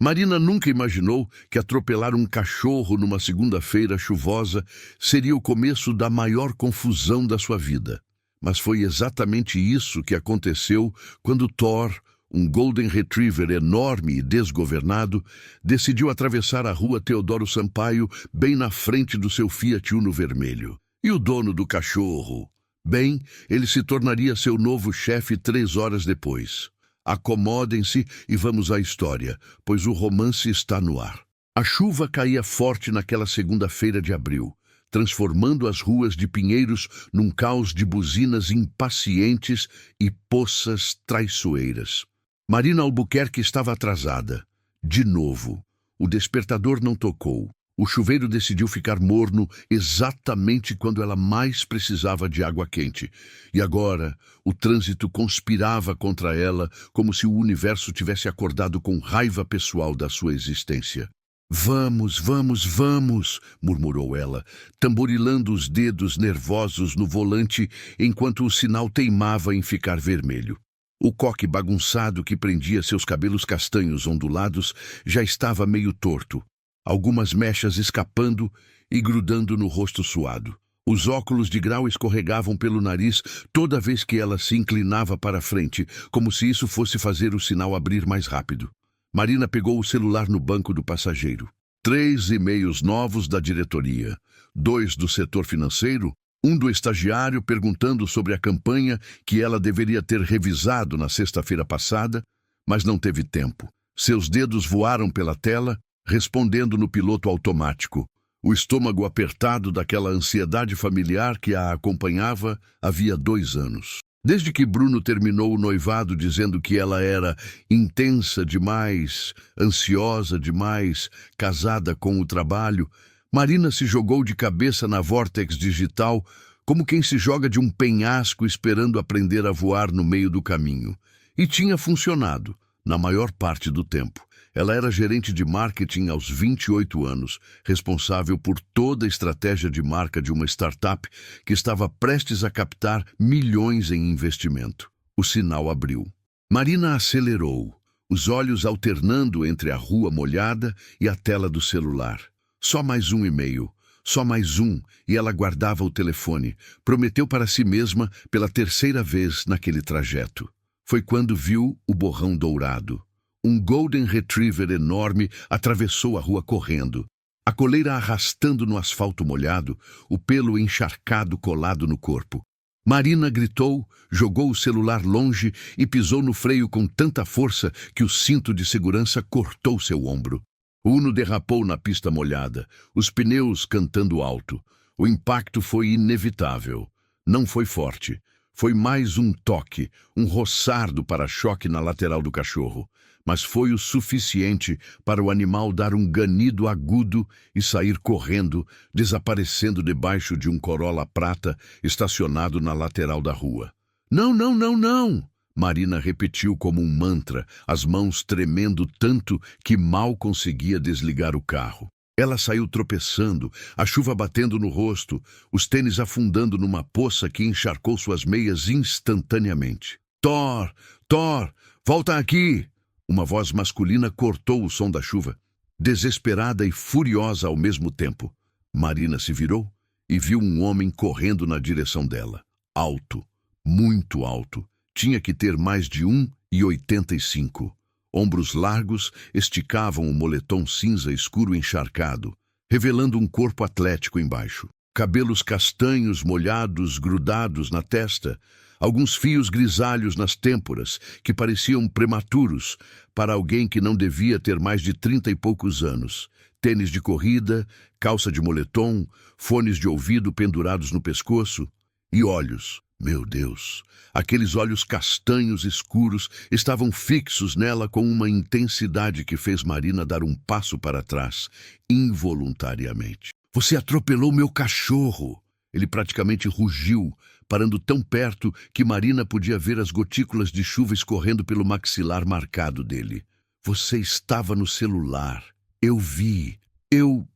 Marina nunca imaginou que atropelar um cachorro numa segunda-feira chuvosa seria o começo da maior confusão da sua vida. Mas foi exatamente isso que aconteceu quando Thor, um Golden Retriever enorme e desgovernado, decidiu atravessar a rua Teodoro Sampaio bem na frente do seu Fiat Uno vermelho. E o dono do cachorro? Bem, ele se tornaria seu novo chefe 3 horas depois. Acomodem-se e vamos à história, pois o romance está no ar. A chuva caía forte naquela segunda-feira de abril, transformando as ruas de Pinheiros num caos de buzinas impacientes e poças traiçoeiras. Marina Albuquerque estava atrasada. De novo. O despertador não tocou. O chuveiro decidiu ficar morno exatamente quando ela mais precisava de água quente. E agora, o trânsito conspirava contra ela como se o universo tivesse acordado com raiva pessoal da sua existência. Vamos, vamos, vamos, murmurou ela, tamborilando os dedos nervosos no volante enquanto o sinal teimava em ficar vermelho. O coque bagunçado que prendia seus cabelos castanhos ondulados já estava meio torto. Algumas mechas escapando e grudando no rosto suado. Os óculos de grau escorregavam pelo nariz toda vez que ela se inclinava para a frente, como se isso fosse fazer o sinal abrir mais rápido. Marina pegou o celular no banco do passageiro. 3 e-mails novos da diretoria, 2 do setor financeiro, um do estagiário perguntando sobre a campanha que ela deveria ter revisado na sexta-feira passada, mas não teve tempo. Seus dedos voaram pela tela, respondendo no piloto automático, o estômago apertado daquela ansiedade familiar que a acompanhava havia 2 anos. Desde que Bruno terminou o noivado dizendo que ela era intensa demais, ansiosa demais, casada com o trabalho, Marina se jogou de cabeça na vórtex digital como quem se joga de um penhasco esperando aprender a voar no meio do caminho. E tinha funcionado, na maior parte do tempo. Ela era gerente de marketing aos 28 anos, responsável por toda a estratégia de marca de uma startup que estava prestes a captar milhões em investimento. O sinal abriu. Marina acelerou, os olhos alternando entre a rua molhada e a tela do celular. Só mais um e-mail, só mais um, e ela guardava o telefone. Prometeu para si mesma pela 3ª vez naquele trajeto. Foi quando viu o borrão dourado. Um Golden Retriever enorme atravessou a rua correndo, a coleira arrastando no asfalto molhado, o pelo encharcado colado no corpo. Marina gritou, jogou o celular longe e pisou no freio com tanta força que o cinto de segurança cortou seu ombro. O Uno derrapou na pista molhada, os pneus cantando alto. O impacto foi inevitável. Não foi forte. Foi mais um toque, um roçar do para-choque na lateral do cachorro. Mas foi o suficiente para o animal dar um ganido agudo e sair correndo, desaparecendo debaixo de um Corolla prata estacionado na lateral da rua. Não, não, não, não! Marina repetiu como um mantra, as mãos tremendo tanto que mal conseguia desligar o carro. Ela saiu tropeçando, a chuva batendo no rosto, os tênis afundando numa poça que encharcou suas meias instantaneamente. Thor! Thor! Volta aqui! Uma voz masculina cortou o som da chuva, desesperada e furiosa ao mesmo tempo. Marina se virou e viu um homem correndo na direção dela. Alto, muito alto. Tinha que ter mais de 1,85. Ombros largos esticavam o moletom cinza escuro encharcado, revelando um corpo atlético embaixo. Cabelos castanhos molhados grudados na testa, alguns fios grisalhos nas têmporas que pareciam prematuros para alguém que não devia ter mais de 30 e poucos anos. Tênis de corrida, calça de moletom, fones de ouvido pendurados no pescoço e olhos. Meu Deus, aqueles olhos castanhos escuros estavam fixos nela com uma intensidade que fez Marina dar um passo para trás, involuntariamente. Você atropelou meu cachorro! Ele praticamente rugiu, parando tão perto que Marina podia ver as gotículas de chuva escorrendo pelo maxilar marcado dele. Você estava no celular. Eu vi. Eu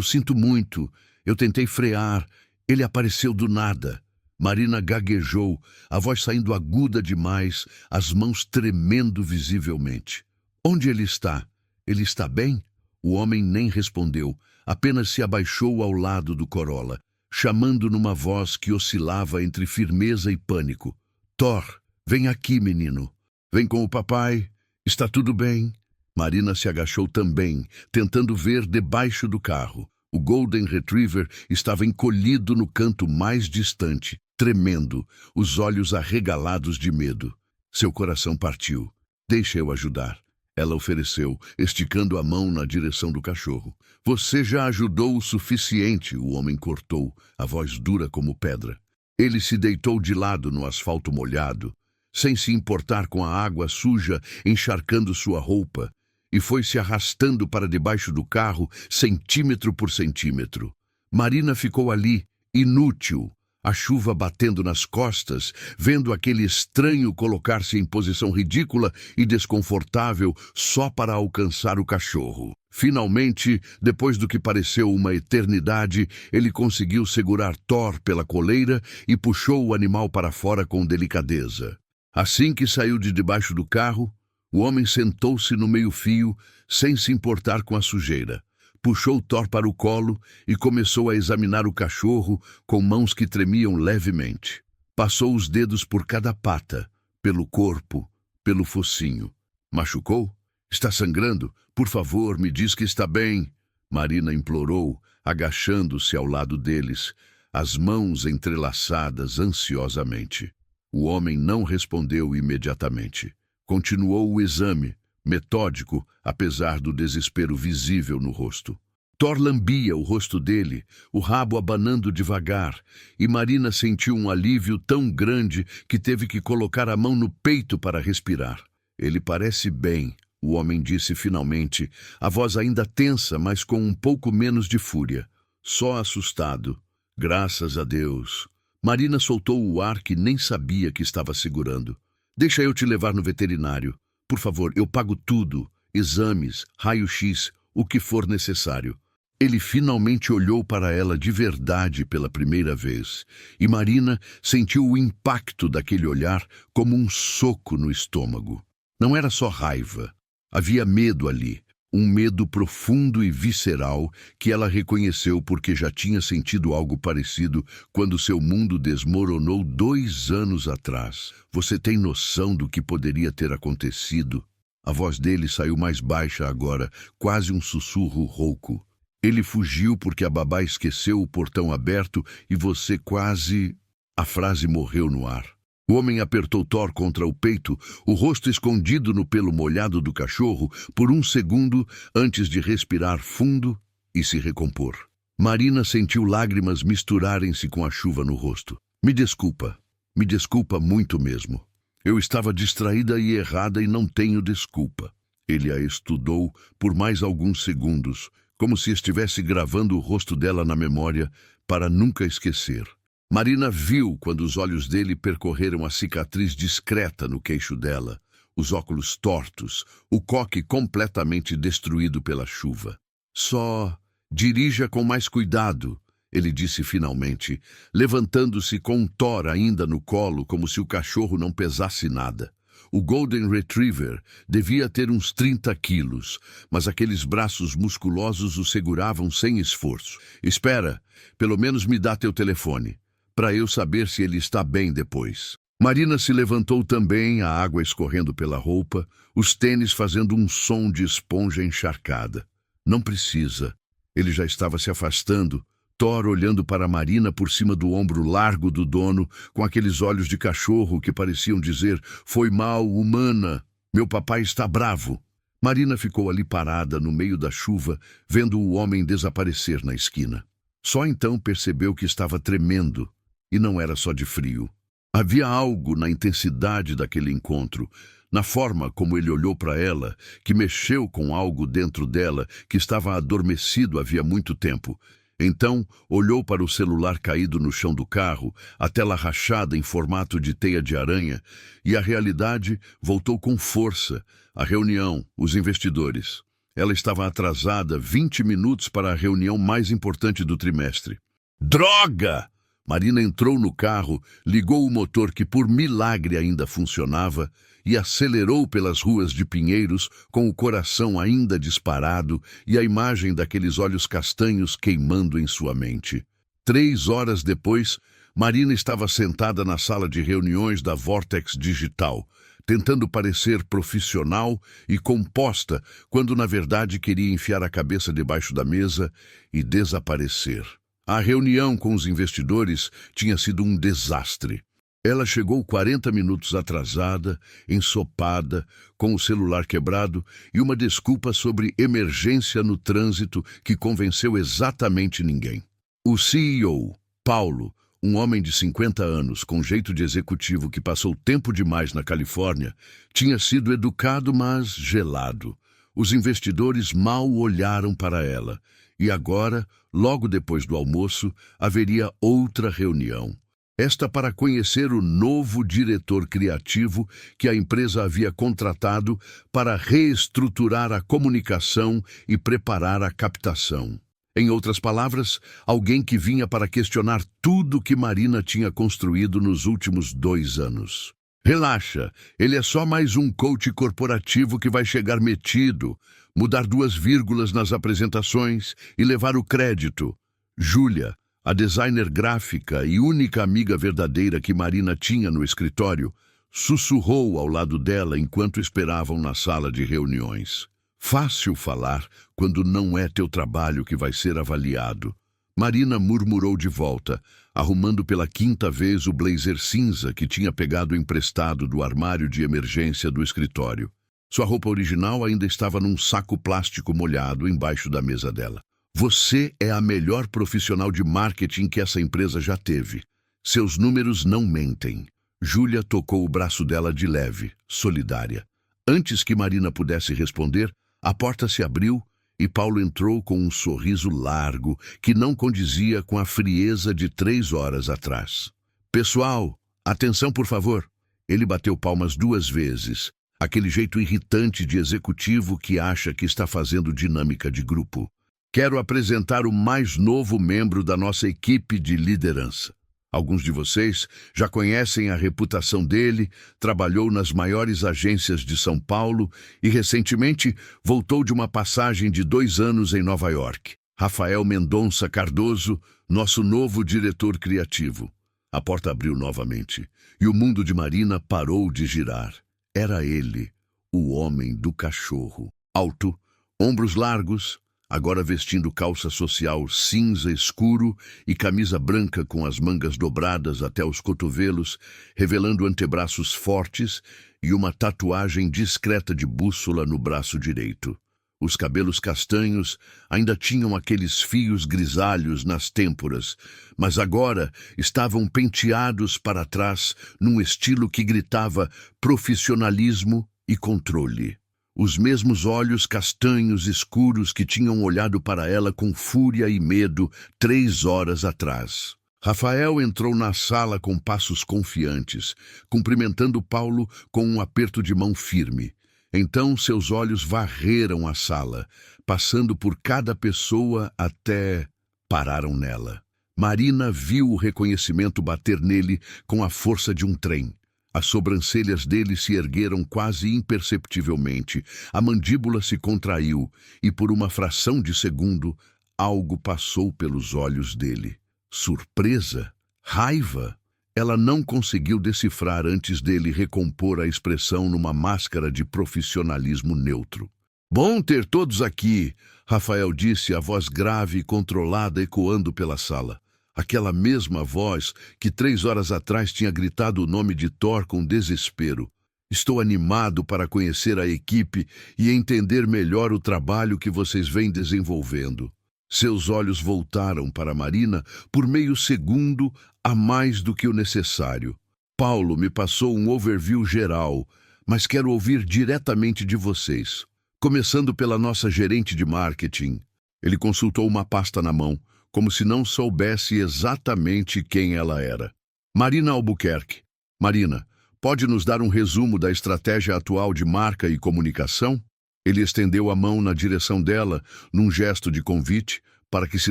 sinto muito. Eu tentei frear. Ele apareceu do nada. Marina gaguejou, a voz saindo aguda demais, as mãos tremendo visivelmente. Onde ele está? Ele está bem? O homem nem respondeu, apenas se abaixou ao lado do Corolla, chamando numa voz que oscilava entre firmeza e pânico. Thor, vem aqui, menino. Vem com o papai. Está tudo bem? Marina se agachou também, tentando ver debaixo do carro. O Golden Retriever estava encolhido no canto mais distante, tremendo, os olhos arregalados de medo. Seu coração partiu. Deixa eu ajudar. Ela ofereceu, esticando a mão na direção do cachorro. Você já ajudou o suficiente, o homem cortou, a voz dura como pedra. Ele se deitou de lado no asfalto molhado, sem se importar com a água suja encharcando sua roupa, e foi se arrastando para debaixo do carro, centímetro por centímetro. Marina ficou ali, inútil, a chuva batendo nas costas, vendo aquele estranho colocar-se em posição ridícula e desconfortável só para alcançar o cachorro. Finalmente, depois do que pareceu uma eternidade, ele conseguiu segurar Thor pela coleira e puxou o animal para fora com delicadeza. Assim que saiu de debaixo do carro, o homem sentou-se no meio-fio, sem se importar com a sujeira. Puxou Thor para o colo e começou a examinar o cachorro com mãos que tremiam levemente. Passou os dedos por cada pata, pelo corpo, pelo focinho. Machucou? Está sangrando? Por favor, me diz que está bem. Marina implorou, agachando-se ao lado deles, as mãos entrelaçadas ansiosamente. O homem não respondeu imediatamente. Continuou o exame, metódico, apesar do desespero visível no rosto. Thor lambia o rosto dele, o rabo abanando devagar, e Marina sentiu um alívio tão grande que teve que colocar a mão no peito para respirar. Ele parece bem, o homem disse finalmente, a voz ainda tensa, mas com um pouco menos de fúria. Só assustado. Graças a Deus. Marina soltou o ar que nem sabia que estava segurando. Deixa eu te levar no veterinário. Por favor, eu pago tudo. Exames, raio-x, o que for necessário. Ele finalmente olhou para ela de verdade pela primeira vez, e Marina sentiu o impacto daquele olhar como um soco no estômago. Não era só raiva. Havia medo ali, um medo profundo e visceral que ela reconheceu porque já tinha sentido algo parecido quando seu mundo desmoronou 2 anos atrás. Você tem noção do que poderia ter acontecido? A voz dele saiu mais baixa agora, quase um sussurro rouco. Ele fugiu porque a babá esqueceu o portão aberto e você quase... A frase morreu no ar. O homem apertou Thor contra o peito, o rosto escondido no pelo molhado do cachorro, por 1 segundo antes de respirar fundo e se recompor. Marina sentiu lágrimas misturarem-se com a chuva no rosto. Me desculpa muito mesmo. Eu estava distraída e errada e não tenho desculpa. Ele a estudou por mais alguns segundos, como se estivesse gravando o rosto dela na memória para nunca esquecer. Marina viu quando os olhos dele percorreram a cicatriz discreta no queixo dela, os óculos tortos, o coque completamente destruído pela chuva. Só dirija com mais cuidado, ele disse finalmente, levantando-se com um Thor ainda no colo como se o cachorro não pesasse nada. O Golden Retriever devia ter uns 30 quilos, mas aqueles braços musculosos o seguravam sem esforço. Espera, pelo menos me dá teu telefone, para eu saber se ele está bem depois. Marina se levantou também, a água escorrendo pela roupa, os tênis fazendo um som de esponja encharcada. Não precisa. Ele já estava se afastando, Thor olhando para Marina por cima do ombro largo do dono, com aqueles olhos de cachorro que pareciam dizer: foi mal, humana, meu papai está bravo. Marina ficou ali parada no meio da chuva, vendo o homem desaparecer na esquina. Só então percebeu que estava tremendo, e não era só de frio. Havia algo na intensidade daquele encontro, na forma como ele olhou para ela, que mexeu com algo dentro dela que estava adormecido havia muito tempo. Então, olhou para o celular caído no chão do carro, a tela rachada em formato de teia de aranha, e a realidade voltou com força. A reunião, os investidores. Ela estava atrasada 20 minutos para a reunião mais importante do trimestre. Droga! Marina entrou no carro, ligou o motor que por milagre ainda funcionava e acelerou pelas ruas de Pinheiros com o coração ainda disparado e a imagem daqueles olhos castanhos queimando em sua mente. 3 horas depois, Marina estava sentada na sala de reuniões da Vortex Digital, tentando parecer profissional e composta, quando na verdade queria enfiar a cabeça debaixo da mesa e desaparecer. A reunião com os investidores tinha sido um desastre. Ela chegou 40 minutos atrasada, ensopada, com o celular quebrado e uma desculpa sobre emergência no trânsito que convenceu exatamente ninguém. O CEO, Paulo, um homem de 50 anos com jeito de executivo que passou tempo demais na Califórnia, tinha sido educado, mas gelado. Os investidores mal olharam para ela. E agora, logo depois do almoço, haveria outra reunião. Esta para conhecer o novo diretor criativo que a empresa havia contratado para reestruturar a comunicação e preparar a captação. Em outras palavras, alguém que vinha para questionar tudo que Marina tinha construído nos últimos 2 anos. Relaxa, ele é só mais um coach corporativo que vai chegar metido, mudar 2 vírgulas nas apresentações e levar o crédito. Júlia, a designer gráfica e única amiga verdadeira que Marina tinha no escritório, sussurrou ao lado dela enquanto esperavam na sala de reuniões. Fácil falar quando não é teu trabalho que vai ser avaliado. Marina murmurou de volta, arrumando pela 5ª vez o blazer cinza que tinha pegado emprestado do armário de emergência do escritório. Sua roupa original ainda estava num saco plástico molhado embaixo da mesa dela. Você é a melhor profissional de marketing que essa empresa já teve. Seus números não mentem. Júlia tocou o braço dela de leve, solidária. Antes que Marina pudesse responder, a porta se abriu e Paulo entrou com um sorriso largo que não condizia com a frieza de 3 horas atrás. Pessoal, atenção por favor. Ele bateu palmas 2 vezes, aquele jeito irritante de executivo que acha que está fazendo dinâmica de grupo. Quero apresentar o mais novo membro da nossa equipe de liderança. Alguns de vocês já conhecem a reputação dele, trabalhou nas maiores agências de São Paulo e recentemente voltou de uma passagem de 2 anos em Nova York. Rafael Mendonça Cardoso, nosso novo diretor criativo. A porta abriu novamente e o mundo de Marina parou de girar. Era ele, o homem do cachorro. Alto, ombros largos, agora vestindo calça social cinza escuro e camisa branca com as mangas dobradas até os cotovelos, revelando antebraços fortes e uma tatuagem discreta de bússola no braço direito. Os cabelos castanhos ainda tinham aqueles fios grisalhos nas têmporas, mas agora estavam penteados para trás num estilo que gritava profissionalismo e controle. Os mesmos olhos castanhos escuros que tinham olhado para ela com fúria e medo 3 horas atrás. Rafael entrou na sala com passos confiantes, cumprimentando Paulo com um aperto de mão firme. Então seus olhos varreram a sala, passando por cada pessoa até pararam nela. Marina viu o reconhecimento bater nele com a força de um trem. As sobrancelhas dele se ergueram quase imperceptivelmente, a mandíbula se contraiu e, por uma fração de segundo, algo passou pelos olhos dele. Surpresa? Raiva? Ela não conseguiu decifrar antes dele recompor a expressão numa máscara de profissionalismo neutro. Bom ter todos aqui, Rafael disse, a voz grave e controlada ecoando pela sala. Aquela mesma voz que 3 horas atrás tinha gritado o nome de Thor com desespero. Estou animado para conhecer a equipe e entender melhor o trabalho que vocês vêm desenvolvendo. Seus olhos voltaram para Marina por meio segundo a mais do que o necessário. Paulo me passou um overview geral, mas quero ouvir diretamente de vocês. Começando pela nossa gerente de marketing. Ele consultou uma pasta na mão, como se não soubesse exatamente quem ela era. Marina Albuquerque. Marina, pode nos dar um resumo da estratégia atual de marca e comunicação? Ele estendeu a mão na direção dela, num gesto de convite, para que se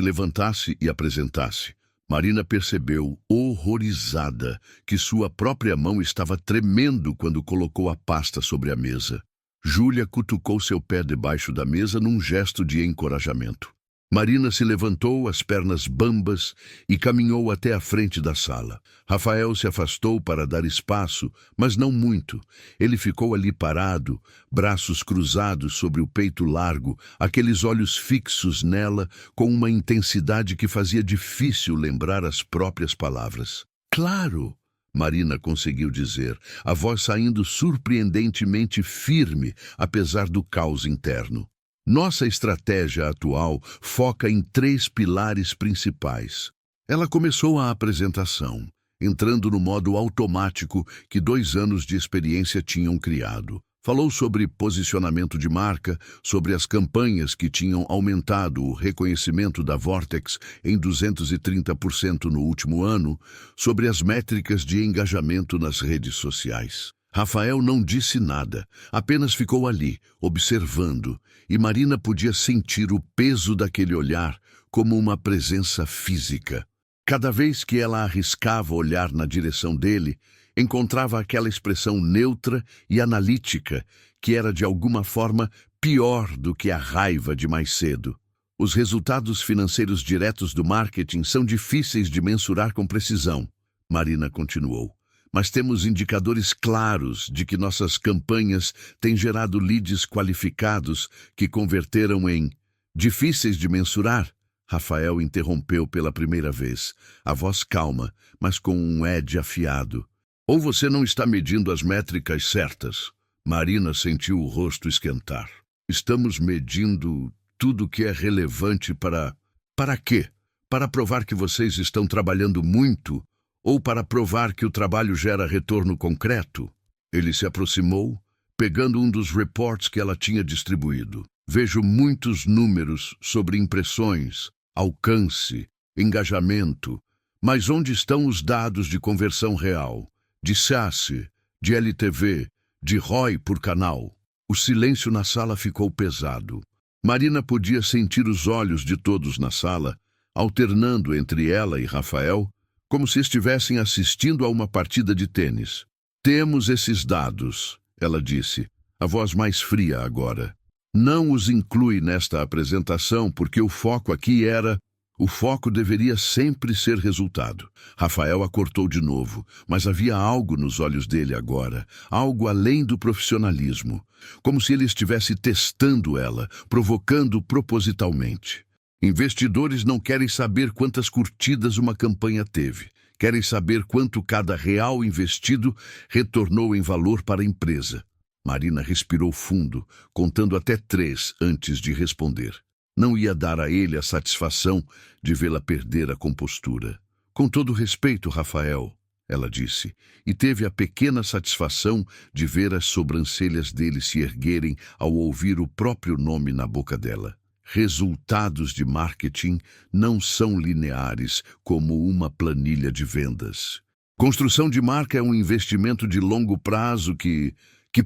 levantasse e apresentasse. Marina percebeu, horrorizada, que sua própria mão estava tremendo quando colocou a pasta sobre a mesa. Júlia cutucou seu pé debaixo da mesa num gesto de encorajamento. Marina se levantou, as pernas bambas, e caminhou até a frente da sala. Rafael se afastou para dar espaço, mas não muito. Ele ficou ali parado, braços cruzados sobre o peito largo, aqueles olhos fixos nela, com uma intensidade que fazia difícil lembrar as próprias palavras. "Claro!" Marina conseguiu dizer, a voz saindo surpreendentemente firme, apesar do caos interno. Nossa estratégia atual foca em 3 pilares principais. Ela começou a apresentação, entrando no modo automático que 2 anos de experiência tinham criado. Falou sobre posicionamento de marca, sobre as campanhas que tinham aumentado o reconhecimento da Vortex em 230% no último ano, sobre as métricas de engajamento nas redes sociais. Rafael não disse nada, apenas ficou ali, observando, e Marina podia sentir o peso daquele olhar como uma presença física. Cada vez que ela arriscava olhar na direção dele, encontrava aquela expressão neutra e analítica que era de alguma forma pior do que a raiva de mais cedo. Os resultados financeiros diretos do marketing são difíceis de mensurar com precisão, Marina continuou. Mas temos indicadores claros de que nossas campanhas têm gerado leads qualificados que converteram em difíceis de mensurar. Rafael interrompeu pela primeira vez, a voz calma, mas com um edge afiado. Ou você não está medindo as métricas certas? Marina sentiu o rosto esquentar. Estamos medindo tudo que é relevante para... Para quê? Para provar que vocês estão trabalhando muito? Ou para provar que o trabalho gera retorno concreto? Ele se aproximou, pegando um dos reports que ela tinha distribuído. Vejo muitos números sobre impressões, alcance, engajamento, mas onde estão os dados de conversão real, de SAC, de LTV, de ROI por canal? O silêncio na sala ficou pesado. Marina podia sentir os olhos de todos na sala, alternando entre ela e Rafael, como se estivessem assistindo a uma partida de tênis. Temos esses dados, ela disse, a voz mais fria agora. Não os inclui nesta apresentação porque o foco aqui era... O foco deveria sempre ser resultado. Rafael a cortou de novo, mas havia algo nos olhos dele agora, algo além do profissionalismo, como se ele estivesse testando ela, provocando propositalmente. Investidores não querem saber quantas curtidas uma campanha teve. Querem saber quanto cada real investido retornou em valor para a empresa. Marina respirou fundo, contando até 3 antes de responder. Não ia dar a ele a satisfação de vê-la perder a compostura. Com todo respeito, Rafael, ela disse, e teve a pequena satisfação de ver as sobrancelhas dele se erguerem ao ouvir o próprio nome na boca dela. Resultados de marketing não são lineares como uma planilha de vendas. Construção de marca é um investimento de longo prazo que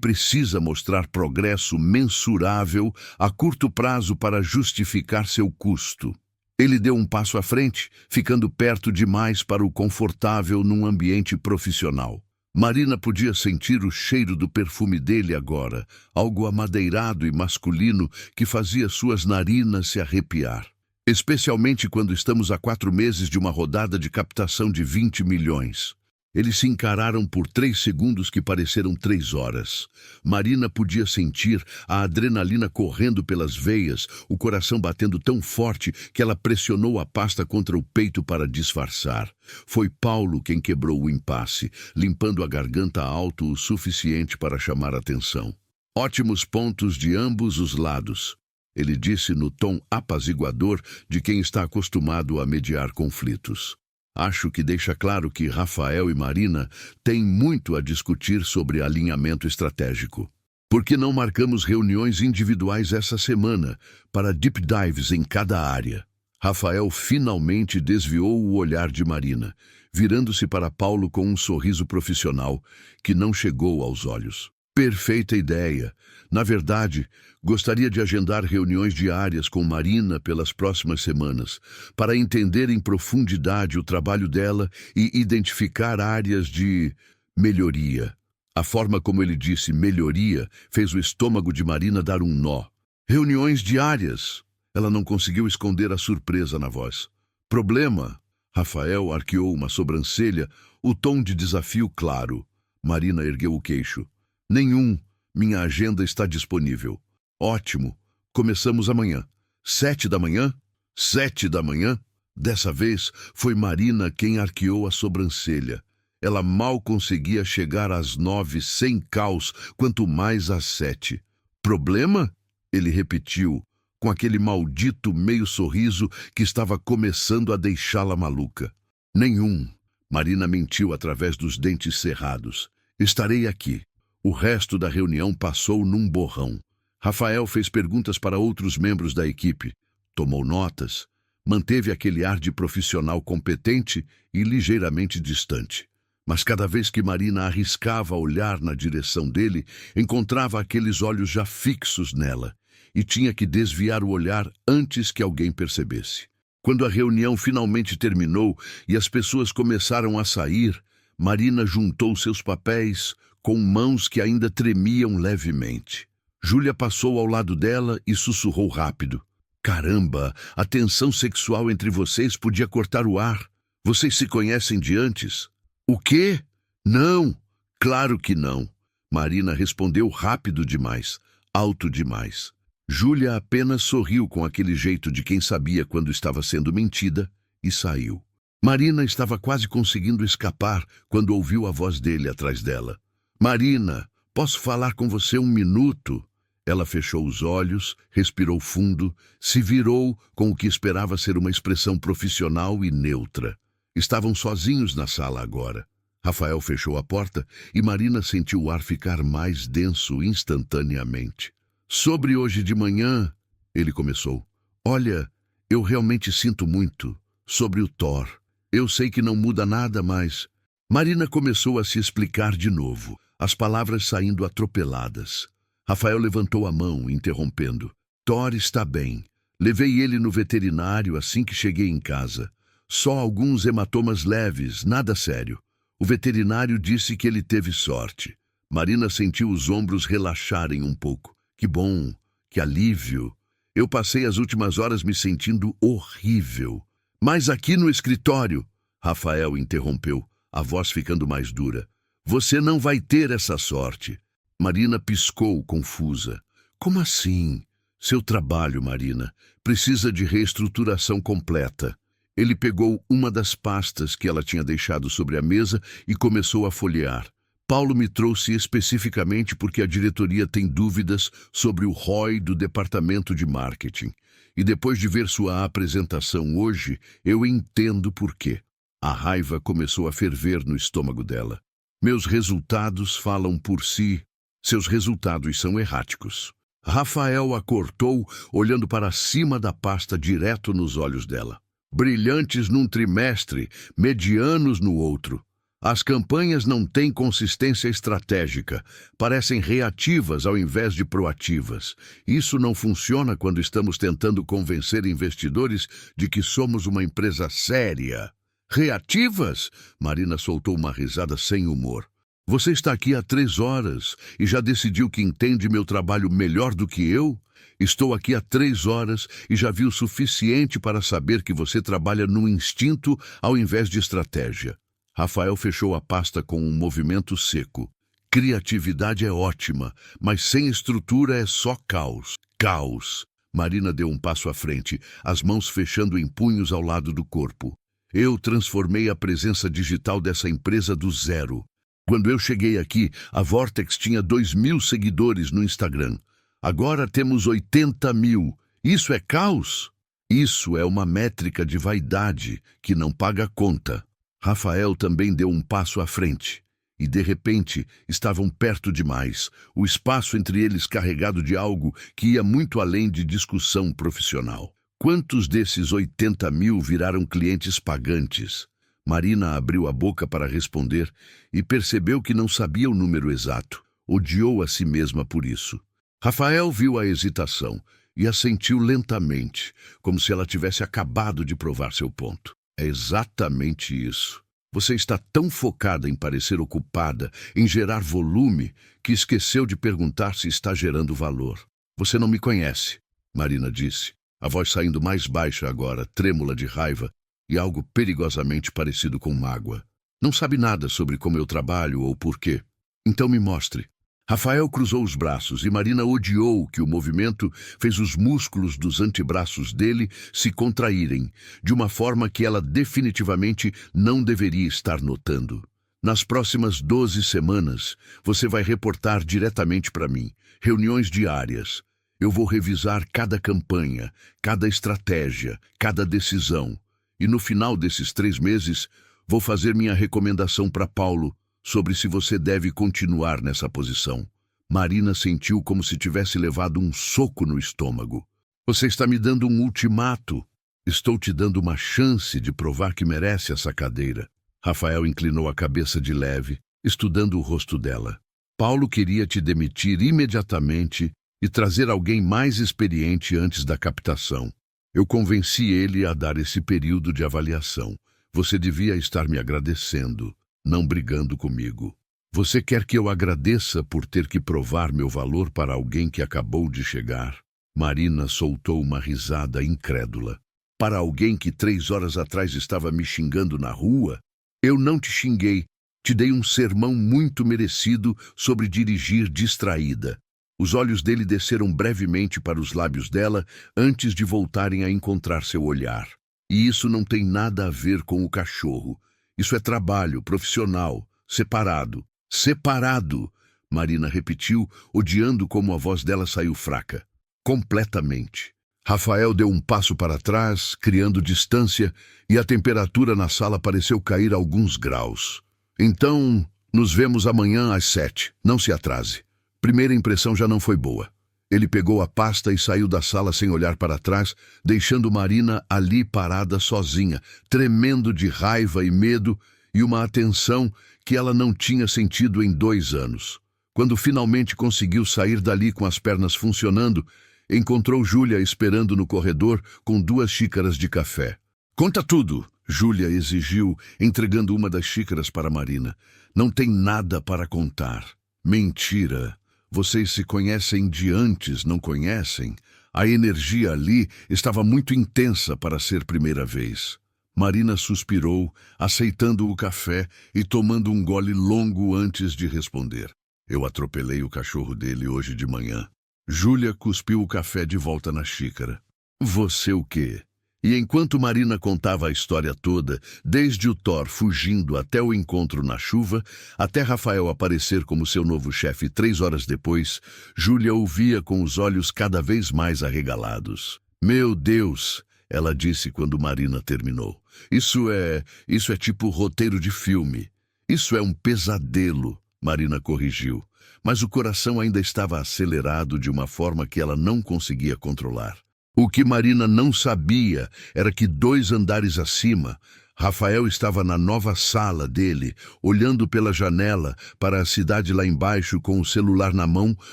precisa mostrar progresso mensurável a curto prazo para justificar seu custo. Ele deu um passo à frente, ficando perto demais para o confortável num ambiente profissional. Marina podia sentir o cheiro do perfume dele agora, algo amadeirado e masculino que fazia suas narinas se arrepiar. Especialmente quando estamos a 4 meses de uma rodada de captação de 20 milhões. Eles se encararam por 3 segundos que pareceram 3 horas. Marina podia sentir a adrenalina correndo pelas veias, o coração batendo tão forte que ela pressionou a pasta contra o peito para disfarçar. Foi Paulo quem quebrou o impasse, limpando a garganta alto o suficiente para chamar atenção. Ótimos pontos de ambos os lados, ele disse no tom apaziguador de quem está acostumado a mediar conflitos. Acho que deixa claro que Rafael e Marina têm muito a discutir sobre alinhamento estratégico. Por que não marcamos reuniões individuais essa semana para deep dives em cada área? Rafael finalmente desviou o olhar de Marina, virando-se para Paulo com um sorriso profissional que não chegou aos olhos. Perfeita ideia. Na verdade, gostaria de agendar reuniões diárias com Marina pelas próximas semanas, para entender em profundidade o trabalho dela e identificar áreas de melhoria. A forma como ele disse melhoria fez o estômago de Marina dar um nó. Reuniões diárias. Ela não conseguiu esconder a surpresa na voz. Problema? Rafael arqueou uma sobrancelha, o tom de desafio claro. Marina ergueu o queixo. Nenhum. Minha agenda está disponível. Ótimo. Começamos amanhã. 7 da manhã? 7 da manhã? Dessa vez, foi Marina quem arqueou a sobrancelha. Ela mal conseguia chegar às 9 sem caos, quanto mais às 7. Problema? Ele repetiu, com aquele maldito meio sorriso que estava começando a deixá-la maluca. Nenhum. Marina mentiu através dos dentes cerrados. Estarei aqui. O resto da reunião passou num borrão. Rafael fez perguntas para outros membros da equipe, tomou notas, manteve aquele ar de profissional competente e ligeiramente distante. Mas cada vez que Marina arriscava olhar na direção dele, encontrava aqueles olhos já fixos nela, e tinha que desviar o olhar antes que alguém percebesse. Quando a reunião finalmente terminou e as pessoas começaram a sair, Marina juntou seus papéis com mãos que ainda tremiam levemente. Júlia passou ao lado dela e sussurrou rápido. Caramba, a tensão sexual entre vocês podia cortar o ar. Vocês se conhecem de antes? O quê? Não, claro que não. Marina respondeu rápido demais, alto demais. Júlia apenas sorriu com aquele jeito de quem sabia quando estava sendo mentida e saiu. Marina estava quase conseguindo escapar quando ouviu a voz dele atrás dela. Marina, posso falar com você um minuto? Ela fechou os olhos, respirou fundo, se virou com o que esperava ser uma expressão profissional e neutra. Estavam sozinhos na sala agora. Rafael fechou a porta e Marina sentiu o ar ficar mais denso instantaneamente. Sobre hoje de manhã, ele começou. Olha, eu realmente sinto muito. Sobre o Thor. Eu sei que não muda nada, mas... Marina começou a se explicar de novo, as palavras saindo atropeladas. Rafael levantou a mão, interrompendo. Thor está bem. Levei ele no veterinário assim que cheguei em casa. Só alguns hematomas leves, nada sério. O veterinário disse que ele teve sorte. Marina sentiu os ombros relaxarem um pouco. Que bom, que alívio. Eu passei as últimas horas me sentindo horrível. Mas aqui no escritório, Rafael interrompeu, a voz ficando mais dura. Você não vai ter essa sorte. Marina piscou, confusa. Como assim? Seu trabalho, Marina, precisa de reestruturação completa. Ele pegou uma das pastas que ela tinha deixado sobre a mesa e começou a folhear. Paulo me trouxe especificamente porque a diretoria tem dúvidas sobre o ROI do departamento de marketing. E depois de ver sua apresentação hoje, eu entendo por quê. A raiva começou a ferver no estômago dela. Meus resultados falam por si. Seus resultados são erráticos. Rafael a cortou, olhando para cima da pasta direto nos olhos dela. Brilhantes num trimestre, medianos no outro. As campanhas não têm consistência estratégica, parecem reativas ao invés de proativas. Isso não funciona quando estamos tentando convencer investidores de que somos uma empresa séria. Reativas? Marina soltou uma risada sem humor. Você está aqui há 3 horas e já decidiu que entende meu trabalho melhor do que eu? Estou aqui há 3 horas e já vi o suficiente para saber que você trabalha no instinto ao invés de estratégia. Rafael fechou a pasta com um movimento seco. Criatividade é ótima, mas sem estrutura é só caos. Caos. Marina deu um passo à frente, as mãos fechando em punhos ao lado do corpo. Eu transformei a presença digital dessa empresa do zero. Quando eu cheguei aqui, a Vortex tinha 2.000 seguidores no Instagram. Agora temos 80.000. Isso é caos? Isso é uma métrica de vaidade que não paga conta. Rafael também deu um passo à frente. E, de repente, estavam perto demais, o espaço entre eles carregado de algo que ia muito além de discussão profissional. Quantos desses 80.000 viraram clientes pagantes? Marina abriu a boca para responder e percebeu que não sabia o número exato. odiou a si mesma por isso. Rafael viu a hesitação e assentiu lentamente, como se ela tivesse acabado de provar seu ponto. É exatamente isso. Você está tão focada em parecer ocupada, em gerar volume, que esqueceu de perguntar se está gerando valor. Você não me conhece, Marina disse, a voz saindo mais baixa agora, trêmula de raiva e algo perigosamente parecido com mágoa. Não sabe nada sobre como eu trabalho ou por quê. Então me mostre. Rafael cruzou os braços e Marina odiou que o movimento fez os músculos dos antebraços dele se contraírem, de uma forma que ela definitivamente não deveria estar notando. Nas próximas 12 semanas, você vai reportar diretamente para mim, reuniões diárias. Eu vou revisar cada campanha, cada estratégia, cada decisão. E no final desses 3 meses, vou fazer minha recomendação para Paulo sobre se você deve continuar nessa posição. Marina sentiu como se tivesse levado um soco no estômago. Você está me dando um ultimato. Estou te dando uma chance de provar que merece essa cadeira. Rafael inclinou a cabeça de leve, estudando o rosto dela. Paulo queria te demitir imediatamente e trazer alguém mais experiente antes da captação. Eu convenci ele a dar esse período de avaliação. Você devia estar me agradecendo, não brigando comigo. Você quer que eu agradeça por ter que provar meu valor para alguém que acabou de chegar? Marina soltou uma risada incrédula. Para alguém que 3 horas atrás estava me xingando na rua? Eu não te xinguei. Te dei um sermão muito merecido sobre dirigir distraída. Os olhos dele desceram brevemente para os lábios dela antes de voltarem a encontrar seu olhar. E isso não tem nada a ver com o cachorro. Isso é trabalho profissional, separado. Separado, Marina repetiu, odiando como a voz dela saiu fraca. Completamente. Rafael deu um passo para trás, criando distância, e a temperatura na sala pareceu cair alguns graus. Então, nos vemos amanhã às 7. Não se atrase. Primeira impressão já não foi boa. Ele pegou a pasta e saiu da sala sem olhar para trás, deixando Marina ali parada sozinha, tremendo de raiva e medo e uma atenção que ela não tinha sentido em 2 anos. Quando finalmente conseguiu sair dali com as pernas funcionando, encontrou Júlia esperando no corredor com 2 xícaras de café. Conta tudo, Júlia exigiu, entregando uma das xícaras para Marina. Não tem nada para contar. Mentira. Vocês se conhecem de antes, não conhecem? A energia ali estava muito intensa para ser primeira vez. Marina suspirou, aceitando o café e tomando um gole longo antes de responder. Eu atropelei o cachorro dele hoje de manhã. Júlia cuspiu o café de volta na xícara. Você o quê? E enquanto Marina contava a história toda, desde o Thor fugindo até o encontro na chuva, até Rafael aparecer como seu novo chefe 3 horas depois, Júlia ouvia com os olhos cada vez mais arregalados. Meu Deus, ela disse quando Marina terminou. Isso é tipo roteiro de filme. Isso é um pesadelo, Marina corrigiu. Mas o coração ainda estava acelerado de uma forma que ela não conseguia controlar. O que Marina não sabia era que 2 andares acima, Rafael estava na nova sala dele, olhando pela janela para a cidade lá embaixo com o celular na mão,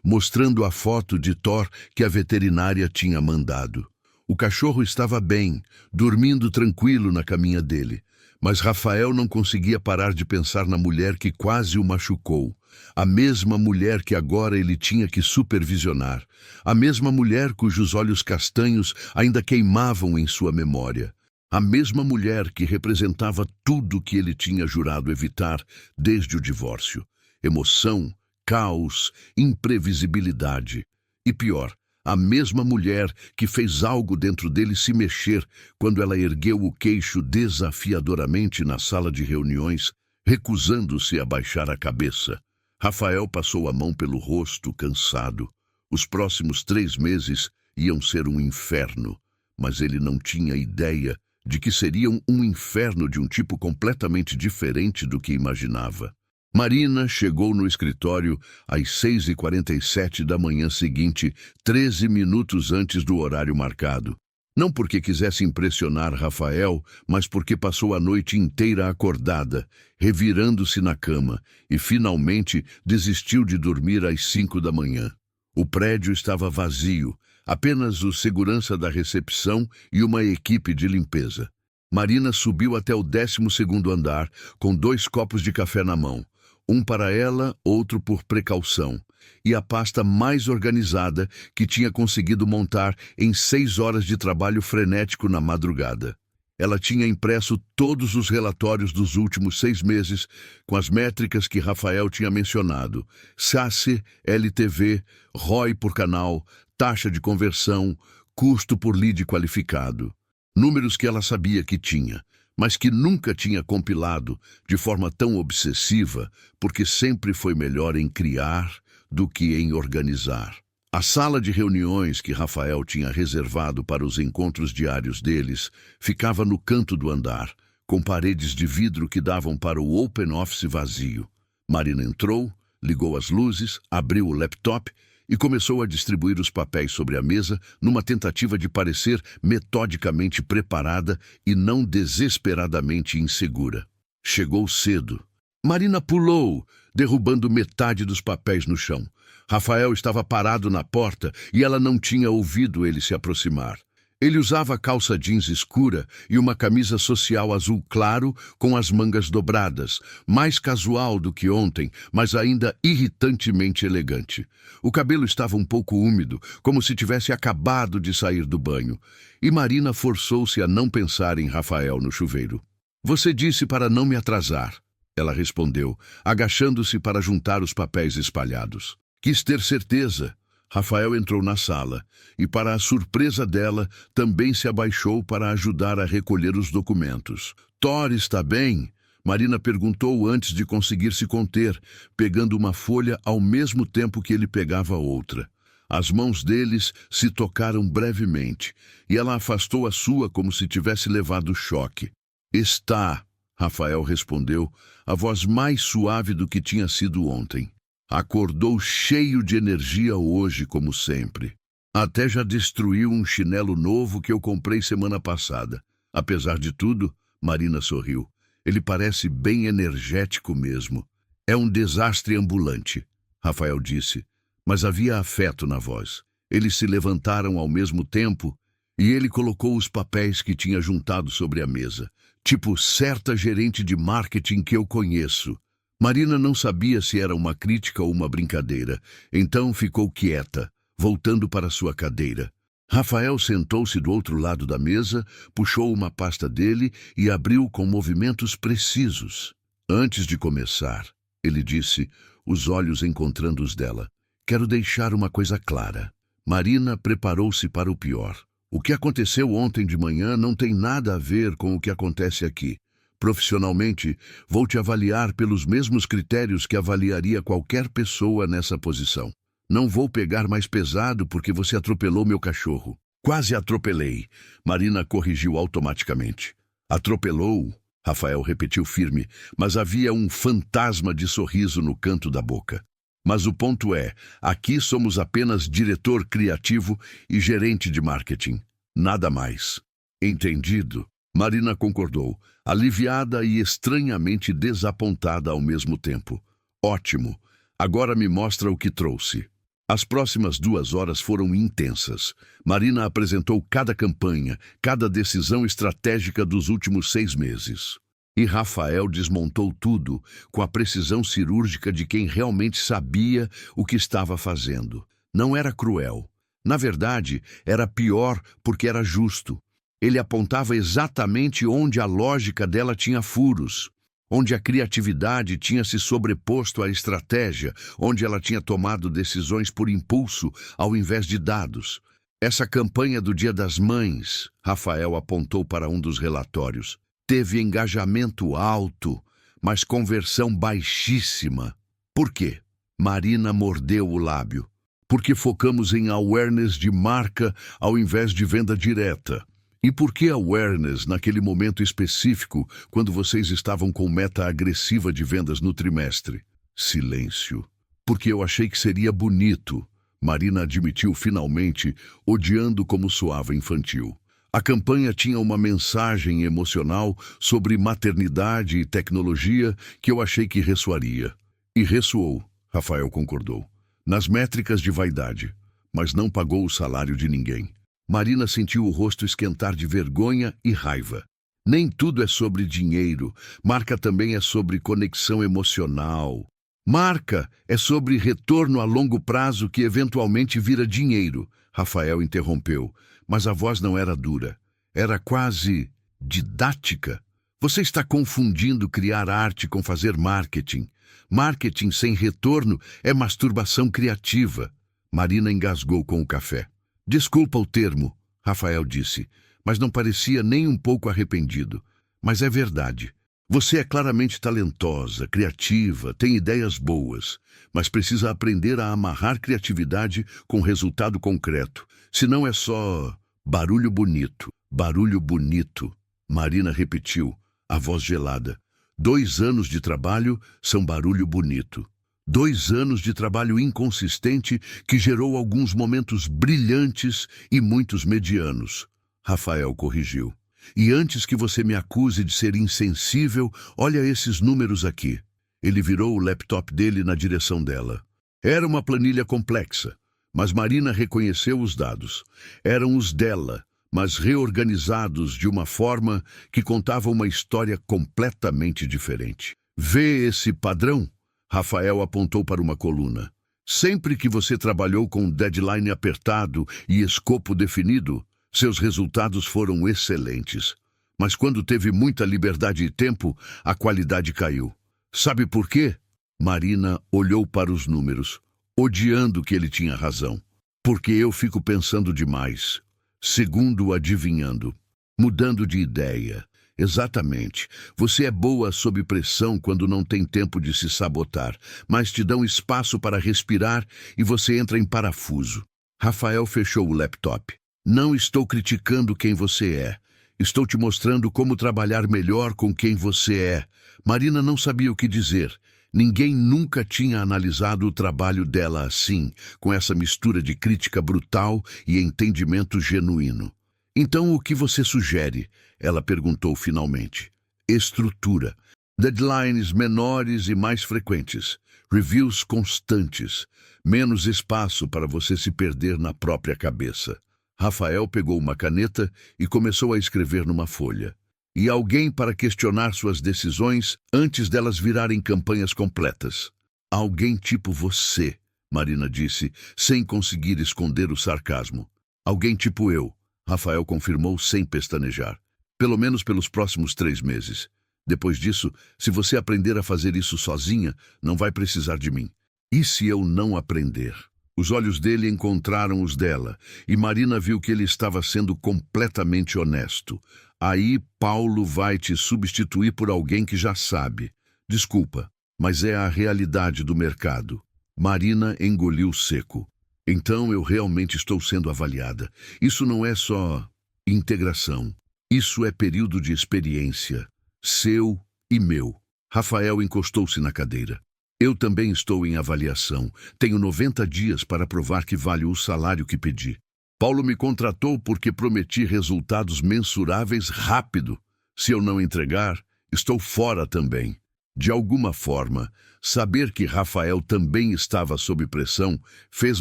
mostrando a foto de Thor que a veterinária tinha mandado. O cachorro estava bem, dormindo tranquilo na caminha dele, mas Rafael não conseguia parar de pensar na mulher que quase o machucou. A mesma mulher que agora ele tinha que supervisionar. A mesma mulher cujos olhos castanhos ainda queimavam em sua memória. A mesma mulher que representava tudo que ele tinha jurado evitar desde o divórcio. Emoção, caos, imprevisibilidade. E pior, a mesma mulher que fez algo dentro dele se mexer quando ela ergueu o queixo desafiadoramente na sala de reuniões, recusando-se a baixar a cabeça. Rafael passou a mão pelo rosto, cansado. Os próximos 3 meses iam ser um inferno, mas ele não tinha ideia de que seriam um inferno de um tipo completamente diferente do que imaginava. Marina chegou no escritório às 6h47 da manhã seguinte, 13 minutos antes do horário marcado. Não porque quisesse impressionar Rafael, mas porque passou a noite inteira acordada, revirando-se na cama, e finalmente desistiu de dormir às 5 da manhã. O prédio estava vazio, apenas o segurança da recepção e uma equipe de limpeza. Marina subiu até o 12º andar, com 2 copos de café na mão, um para ela, outro por precaução, e a pasta mais organizada que tinha conseguido montar em 6 horas de trabalho frenético na madrugada. Ela tinha impresso todos os relatórios dos últimos 6 meses, com as métricas que Rafael tinha mencionado: SACE, LTV, ROI por canal, taxa de conversão, custo por lead qualificado. Números que ela sabia que tinha, mas que nunca tinha compilado de forma tão obsessiva, porque sempre foi melhor em criar do que em organizar. A sala de reuniões que Rafael tinha reservado para os encontros diários deles ficava no canto do andar, com paredes de vidro que davam para o open office vazio. Marina entrou, ligou as luzes, abriu o laptop e começou a distribuir os papéis sobre a mesa numa tentativa de parecer metodicamente preparada e não desesperadamente insegura. Chegou cedo. Marina pulou, derrubando metade dos papéis no chão. Rafael estava parado na porta e ela não tinha ouvido ele se aproximar. Ele usava calça jeans escura e uma camisa social azul claro com as mangas dobradas, mais casual do que ontem, mas ainda irritantemente elegante. O cabelo estava um pouco úmido, como se tivesse acabado de sair do banho, e Marina forçou-se a não pensar em Rafael no chuveiro. "Você disse para não me atrasar", ela respondeu, agachando-se para juntar os papéis espalhados. Quis ter certeza. Rafael entrou na sala e, para a surpresa dela, também se abaixou para ajudar a recolher os documentos. "Thor está bem?" Marina perguntou antes de conseguir se conter, pegando uma folha ao mesmo tempo que ele pegava outra. As mãos deles se tocaram brevemente, e ela afastou a sua como se tivesse levado choque. "Está", Rafael respondeu, a voz mais suave do que tinha sido ontem. "Acordou cheio de energia hoje, como sempre. Até já destruiu um chinelo novo que eu comprei semana passada. Apesar de tudo", Marina sorriu, "ele parece bem energético mesmo." "É um desastre ambulante", Rafael disse, mas havia afeto na voz. Eles se levantaram ao mesmo tempo e ele colocou os papéis que tinha juntado sobre a mesa. "Tipo certa gerente de marketing que eu conheço." Marina não sabia se era uma crítica ou uma brincadeira, então ficou quieta, voltando para sua cadeira. Rafael sentou-se do outro lado da mesa, puxou uma pasta dele e abriu com movimentos precisos. "Antes de começar", ele disse, os olhos encontrando os dela, "quero deixar uma coisa clara." Marina preparou-se para o pior. "O que aconteceu ontem de manhã não tem nada a ver com o que acontece aqui. Profissionalmente, vou te avaliar pelos mesmos critérios que avaliaria qualquer pessoa nessa posição. Não vou pegar mais pesado porque você atropelou meu cachorro." "Quase atropelei", Marina corrigiu automaticamente. "Atropelou?", Rafael repetiu firme, mas havia um fantasma de sorriso no canto da boca. "Mas o ponto é, aqui somos apenas diretor criativo e gerente de marketing. Nada mais." "Entendido." Marina concordou, aliviada e estranhamente desapontada ao mesmo tempo. "Ótimo. Agora me mostra o que trouxe." As próximas 2 horas foram intensas. Marina apresentou cada campanha, cada decisão estratégica dos últimos 6 meses. E Rafael desmontou tudo com a precisão cirúrgica de quem realmente sabia o que estava fazendo. Não era cruel. Na verdade, era pior porque era justo. Ele apontava exatamente onde a lógica dela tinha furos, onde a criatividade tinha se sobreposto à estratégia, onde ela tinha tomado decisões por impulso ao invés de dados. "Essa campanha do Dia das Mães", Rafael apontou para um dos relatórios, "teve engajamento alto, mas conversão baixíssima." "Por quê?" Marina mordeu o lábio. "Porque focamos em awareness de marca ao invés de venda direta." "E por que awareness naquele momento específico, quando vocês estavam com meta agressiva de vendas no trimestre?" Silêncio. "Porque eu achei que seria bonito", Marina admitiu finalmente, odiando como soava infantil. A campanha tinha uma mensagem emocional sobre maternidade e tecnologia que eu achei que ressoaria. E ressoou, Rafael concordou, nas métricas de vaidade, mas não pagou o salário de ninguém. Marina sentiu o rosto esquentar de vergonha e raiva. Nem tudo é sobre dinheiro, marca também é sobre conexão emocional. Marca é sobre retorno a longo prazo que eventualmente vira dinheiro, Rafael interrompeu, mas a voz não era dura. Era quase didática. Você está confundindo criar arte com fazer marketing. Marketing sem retorno é masturbação criativa. Marina engasgou com o café. Desculpa o termo, Rafael disse, mas não parecia nem um pouco arrependido. Mas é verdade. Você é claramente talentosa, criativa, tem ideias boas, mas precisa aprender a amarrar criatividade com resultado concreto. Senão é só barulho bonito. Barulho bonito, Marina repetiu, a voz gelada. 2 anos de trabalho são barulho bonito. 2 anos de trabalho inconsistente que gerou alguns momentos brilhantes e muitos medianos. Rafael corrigiu. E antes que você me acuse de ser insensível, olha esses números aqui. Ele virou o laptop dele na direção dela. Era uma planilha complexa, mas Marina reconheceu os dados. Eram os dela, mas reorganizados de uma forma que contava uma história completamente diferente. Vê esse padrão? Rafael apontou para uma coluna. Sempre que você trabalhou com deadline apertado e escopo definido, seus resultados foram excelentes. Mas quando teve muita liberdade e tempo, a qualidade caiu. Sabe por quê? Marina olhou para os números, odiando que ele tinha razão. Porque eu fico pensando demais. Segundo adivinhando. Mudando de ideia. Exatamente. Você é boa sob pressão quando não tem tempo de se sabotar, mas te dão espaço para respirar e você entra em parafuso. Rafael fechou o laptop. Não estou criticando quem você é. Estou te mostrando como trabalhar melhor com quem você é. Marina não sabia o que dizer. Ninguém nunca tinha analisado o trabalho dela assim, com essa mistura de crítica brutal e entendimento genuíno. Então, o que você sugere? Ela perguntou finalmente. Estrutura. Deadlines menores e mais frequentes. Reviews constantes. Menos espaço para você se perder na própria cabeça. Rafael pegou uma caneta e começou a escrever numa folha. E alguém para questionar suas decisões antes delas virarem campanhas completas. Alguém tipo você, Marina disse, sem conseguir esconder o sarcasmo. Alguém tipo eu, Rafael confirmou sem pestanejar. Pelo menos pelos próximos 3 meses. Depois disso, se você aprender a fazer isso sozinha, não vai precisar de mim. E se eu não aprender? Os olhos dele encontraram os dela, e Marina viu que ele estava sendo completamente honesto. Aí Paulo vai te substituir por alguém que já sabe. Desculpa, mas é a realidade do mercado. Marina engoliu seco. Então eu realmente estou sendo avaliada. Isso não é só integração. Isso é período de experiência. Seu e meu. Rafael encostou-se na cadeira. Eu também estou em avaliação. Tenho 90 dias para provar que vale o salário que pedi. Paulo me contratou porque prometi resultados mensuráveis rápido. Se eu não entregar, estou fora também. De alguma forma, saber que Rafael também estava sob pressão fez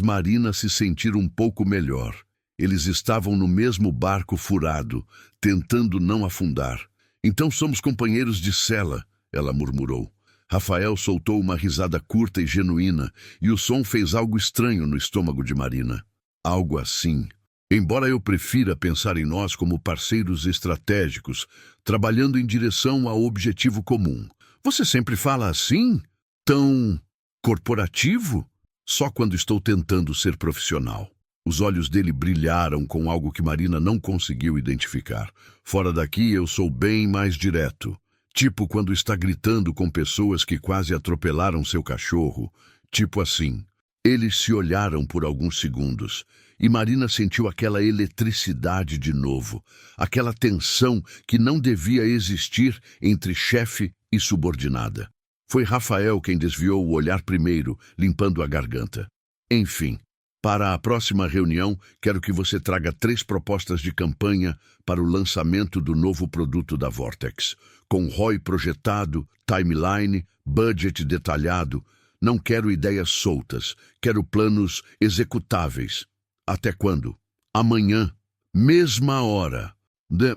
Marina se sentir um pouco melhor. Eles estavam no mesmo barco furado, tentando não afundar. Então somos companheiros de cela, ela murmurou. Rafael soltou uma risada curta e genuína, e o som fez algo estranho no estômago de Marina. Algo assim. Embora eu prefira pensar em nós como parceiros estratégicos, trabalhando em direção ao objetivo comum. Você sempre fala assim? Tão corporativo? Só quando estou tentando ser profissional. Os olhos dele brilharam com algo que Marina não conseguiu identificar. Fora daqui eu sou bem mais direto. Tipo quando está gritando com pessoas que quase atropelaram seu cachorro. Tipo assim. Eles se olharam por alguns segundos, e Marina sentiu aquela eletricidade de novo, aquela tensão que não devia existir entre chefe e subordinada. Foi Rafael quem desviou o olhar primeiro, limpando a garganta. Enfim, Para a próxima reunião, quero que você traga 3 propostas de campanha para o lançamento do novo produto da Vortex, com ROI projetado, timeline, budget detalhado. Não quero ideias soltas, quero planos executáveis. Até quando? Amanhã, mesma hora.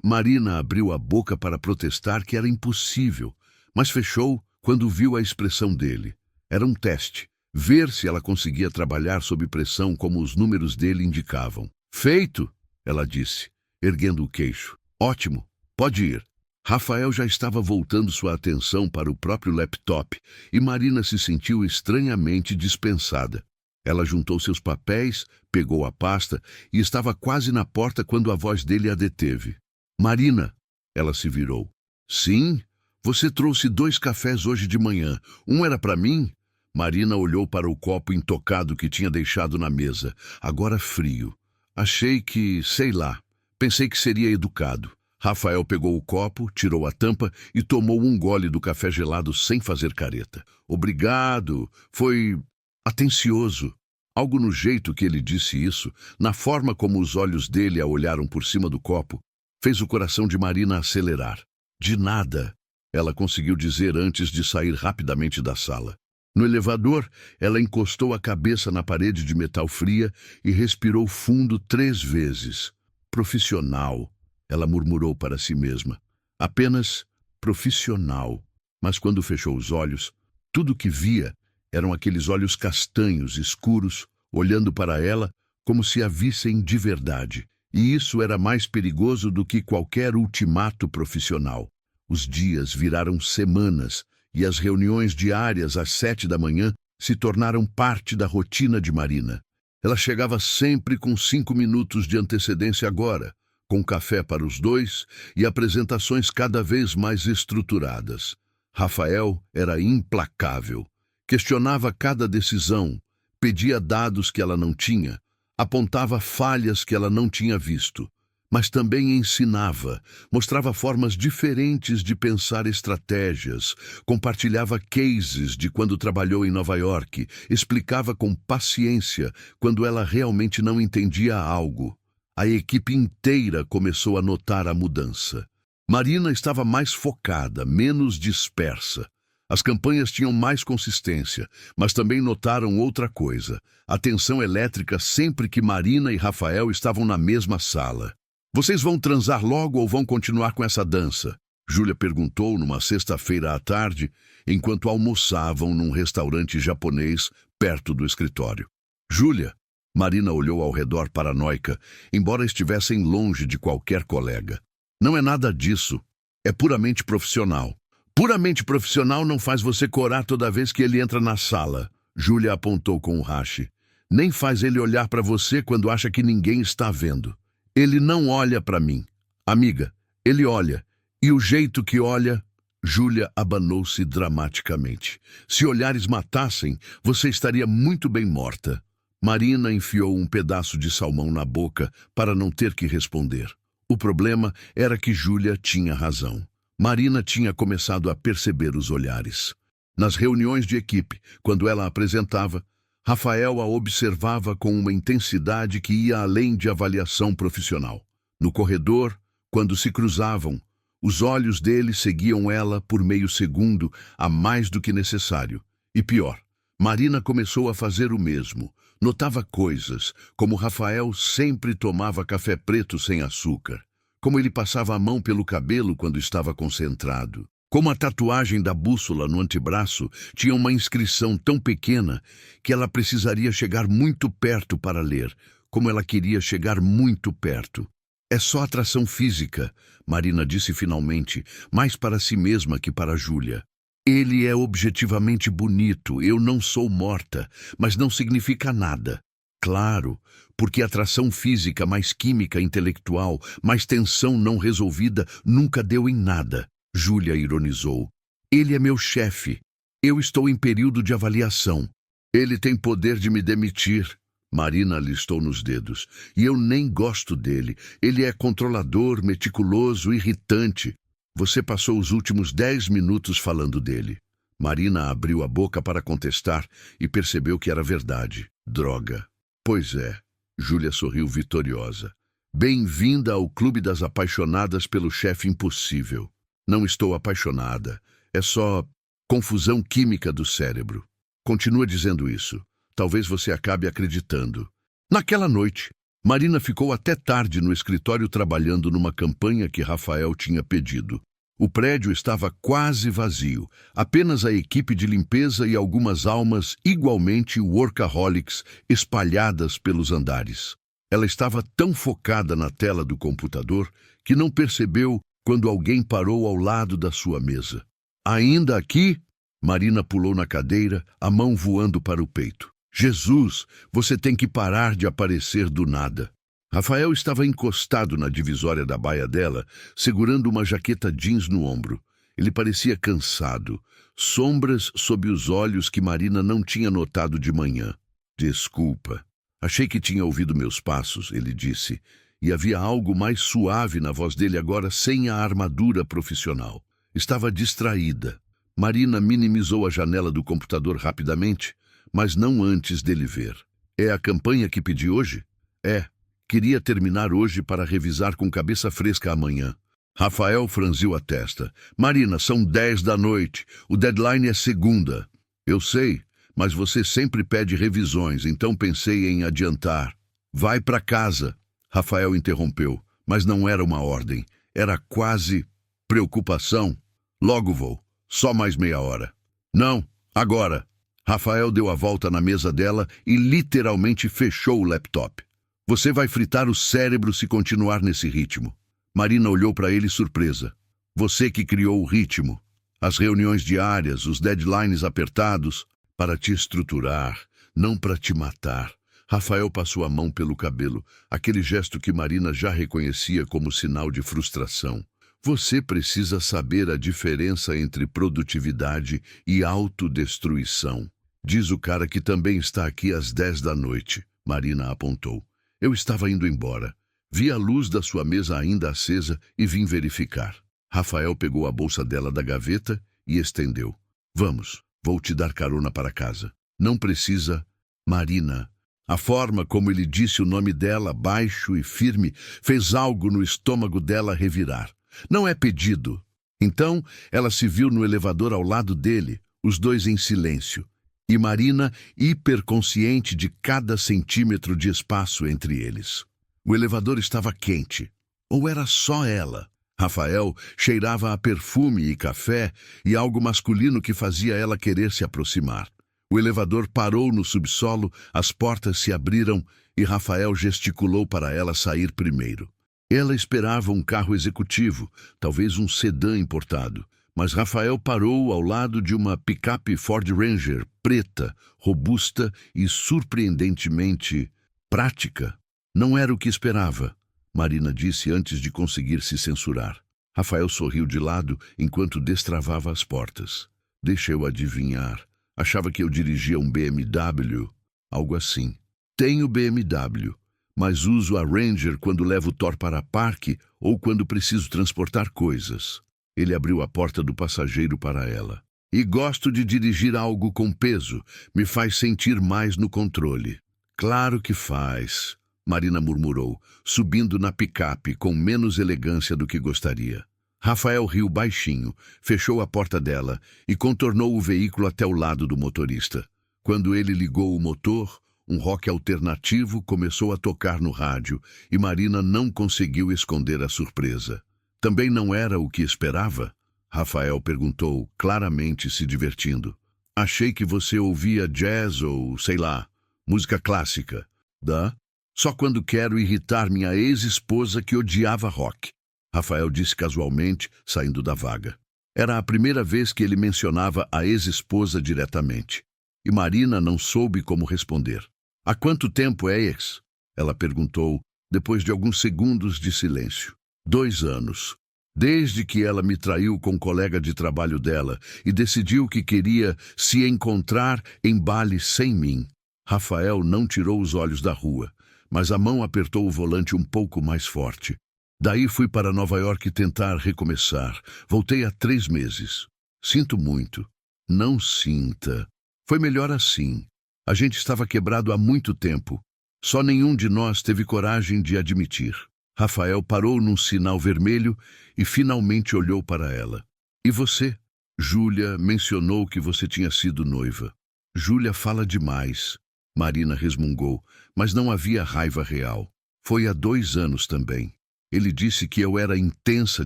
Marina abriu a boca para protestar que era impossível, mas fechou quando viu a expressão dele. Era um teste. Ver se ela conseguia trabalhar sob pressão como os números dele indicavam. Feito, ela disse, erguendo o queixo. Ótimo, pode ir. Rafael já estava voltando sua atenção para o próprio laptop e Marina se sentiu estranhamente dispensada. Ela juntou seus papéis, pegou a pasta e estava quase na porta quando a voz dele a deteve. Marina, ela se virou. Sim, você trouxe 2 cafés hoje de manhã. Um era para mim? Marina olhou para o copo intocado que tinha deixado na mesa, agora frio. Achei que, sei lá, pensei que seria educado. Rafael pegou o copo, tirou a tampa e tomou um gole do café gelado sem fazer careta. Obrigado, foi atencioso. Algo no jeito que ele disse isso, na forma como os olhos dele a olharam por cima do copo, fez o coração de Marina acelerar. De nada, ela conseguiu dizer antes de sair rapidamente da sala. No elevador, ela encostou a cabeça na parede de metal fria e respirou fundo 3 vezes. Profissional, ela murmurou para si mesma. Apenas profissional. Mas quando fechou os olhos, tudo que via eram aqueles olhos castanhos, escuros, olhando para ela como se a vissem de verdade. E isso era mais perigoso do que qualquer ultimato profissional. Os dias viraram semanas, e as reuniões diárias às 7 da manhã se tornaram parte da rotina de Marina. Ela chegava sempre com 5 minutos de antecedência agora, com café para os 2 e apresentações cada vez mais estruturadas. Rafael era implacável. Questionava cada decisão, pedia dados que ela não tinha, apontava falhas que ela não tinha visto. Mas também ensinava, mostrava formas diferentes de pensar estratégias, compartilhava cases de quando trabalhou em Nova York, explicava com paciência quando ela realmente não entendia algo. A equipe inteira começou a notar a mudança. Marina estava mais focada, menos dispersa. As campanhas tinham mais consistência, mas também notaram outra coisa: a tensão elétrica sempre que Marina e Rafael estavam na mesma sala. Vocês vão transar logo ou vão continuar com essa dança? Júlia perguntou numa sexta-feira à tarde, enquanto almoçavam num restaurante japonês perto do escritório. Júlia, Marina olhou ao redor paranoica, embora estivessem longe de qualquer colega. Não é nada disso. É puramente profissional. Puramente profissional não faz você corar toda vez que ele entra na sala. Júlia apontou com o hashi. Nem faz ele olhar para você quando acha que ninguém está vendo. Ele não olha para mim. Amiga, ele olha. E o jeito que olha... Júlia abanou-se dramaticamente. Se olhares matassem, você estaria muito bem morta. Marina enfiou um pedaço de salmão na boca para não ter que responder. O problema era que Júlia tinha razão. Marina tinha começado a perceber os olhares. Nas reuniões de equipe, quando ela apresentava, Rafael a observava com uma intensidade que ia além de avaliação profissional. No corredor, quando se cruzavam, os olhos dele seguiam ela por meio segundo a mais do que necessário. E pior, Marina começou a fazer o mesmo. Notava coisas, como Rafael sempre tomava café preto sem açúcar, como ele passava a mão pelo cabelo quando estava concentrado, como a tatuagem da bússola no antebraço tinha uma inscrição tão pequena que ela precisaria chegar muito perto para ler, como ela queria chegar muito perto. É só atração física, Marina disse finalmente, mais para si mesma que para Júlia. Ele é objetivamente bonito, eu não sou morta, mas não significa nada. Claro, porque atração física mais química intelectual, mais tensão não resolvida, nunca deu em nada. Júlia ironizou. Ele é meu chefe. Eu estou em período de avaliação. Ele tem poder de me demitir. Marina listou nos dedos. E eu nem gosto dele. Ele é controlador, meticuloso, irritante. Você passou os últimos 10 minutos falando dele. Marina abriu a boca para contestar e percebeu que era verdade. Droga. Pois é, Júlia sorriu vitoriosa. Bem-vinda ao clube das apaixonadas pelo chefe impossível. Não estou apaixonada. É só confusão química do cérebro. Continua dizendo isso. Talvez você acabe acreditando. Naquela noite, Marina ficou até tarde no escritório trabalhando numa campanha que Rafael tinha pedido. O prédio estava quase vazio, apenas a equipe de limpeza e algumas almas igualmente workaholics espalhadas pelos andares. Ela estava tão focada na tela do computador que não percebeu quando alguém parou ao lado da sua mesa. Ainda aqui? Marina pulou na cadeira, a mão voando para o peito. Jesus, você tem que parar de aparecer do nada. Rafael estava encostado na divisória da baia dela, segurando uma jaqueta jeans no ombro. Ele parecia cansado, sombras sob os olhos que Marina não tinha notado de manhã. Desculpa. Achei que tinha ouvido meus passos, ele disse, e havia algo mais suave na voz dele agora sem a armadura profissional. Estava distraída. Marina minimizou a janela do computador rapidamente, mas não antes dele ver. É a campanha que pedi hoje? É. Queria terminar hoje para revisar com cabeça fresca amanhã. Rafael franziu a testa. Marina, são 10 da noite. O deadline é segunda. Eu sei, mas você sempre pede revisões, então pensei em adiantar. Vai para casa. Rafael interrompeu, mas não era uma ordem. Era quase preocupação. Logo vou. Só mais meia hora. Não, agora. Rafael deu a volta na mesa dela e literalmente fechou o laptop. Você vai fritar o cérebro se continuar nesse ritmo. Marina olhou para ele surpresa. Você que criou o ritmo. As reuniões diárias, os deadlines apertados, para te estruturar, não para te matar. Rafael passou a mão pelo cabelo, aquele gesto que Marina já reconhecia como sinal de frustração. Você precisa saber a diferença entre produtividade e autodestruição. Diz o cara que também está aqui às 10 da noite, Marina apontou. Eu estava indo embora. Vi a luz da sua mesa ainda acesa e vim verificar. Rafael pegou a bolsa dela da gaveta e estendeu. Vamos, vou te dar carona para casa. Não precisa, Marina. A forma como ele disse o nome dela, baixo e firme, fez algo no estômago dela revirar. Não é pedido. Então, ela se viu no elevador ao lado dele, os dois em silêncio. E Marina hiperconsciente de cada centímetro de espaço entre eles. O elevador estava quente. Ou era só ela? Rafael cheirava a perfume e café e algo masculino que fazia ela querer se aproximar. O elevador parou no subsolo, as portas se abriram e Rafael gesticulou para ela sair primeiro. Ela esperava um carro executivo, talvez um sedã importado. Mas Rafael parou ao lado de uma picape Ford Ranger preta, robusta e surpreendentemente prática. Não era o que esperava, Marina disse antes de conseguir se censurar. Rafael sorriu de lado enquanto destravava as portas. Deixa eu adivinhar. Achava que eu dirigia um BMW, algo assim. Tenho BMW, mas uso a Ranger quando levo Thor para parque ou quando preciso transportar coisas. Ele abriu a porta do passageiro para ela. E gosto de dirigir algo com peso. Me faz sentir mais no controle. Claro que faz, Marina murmurou, subindo na picape com menos elegância do que gostaria. Rafael riu baixinho, fechou a porta dela e contornou o veículo até o lado do motorista. Quando ele ligou o motor, um rock alternativo começou a tocar no rádio e Marina não conseguiu esconder a surpresa. Também não era o que esperava? Rafael perguntou, claramente se divertindo. Achei que você ouvia jazz ou, sei lá, música clássica. Dá? Só quando quero irritar minha ex-esposa que odiava rock. Rafael disse casualmente, saindo da vaga. Era a primeira vez que ele mencionava a ex-esposa diretamente. E Marina não soube como responder. Há quanto tempo é ex? Ela perguntou, depois de alguns segundos de silêncio. 2 anos. Desde que ela me traiu com um colega de trabalho dela e decidiu que queria se encontrar em Bali sem mim. Rafael não tirou os olhos da rua, mas a mão apertou o volante um pouco mais forte. Daí fui para Nova York tentar recomeçar. Voltei há 3 meses. Sinto muito. Não sinta. Foi melhor assim. A gente estava quebrado há muito tempo. Só nenhum de nós teve coragem de admitir. Rafael parou num sinal vermelho e finalmente olhou para ela. E você? Júlia mencionou que você tinha sido noiva. Júlia fala demais, Marina resmungou, mas não havia raiva real. Foi há 2 anos também. Ele disse que eu era intensa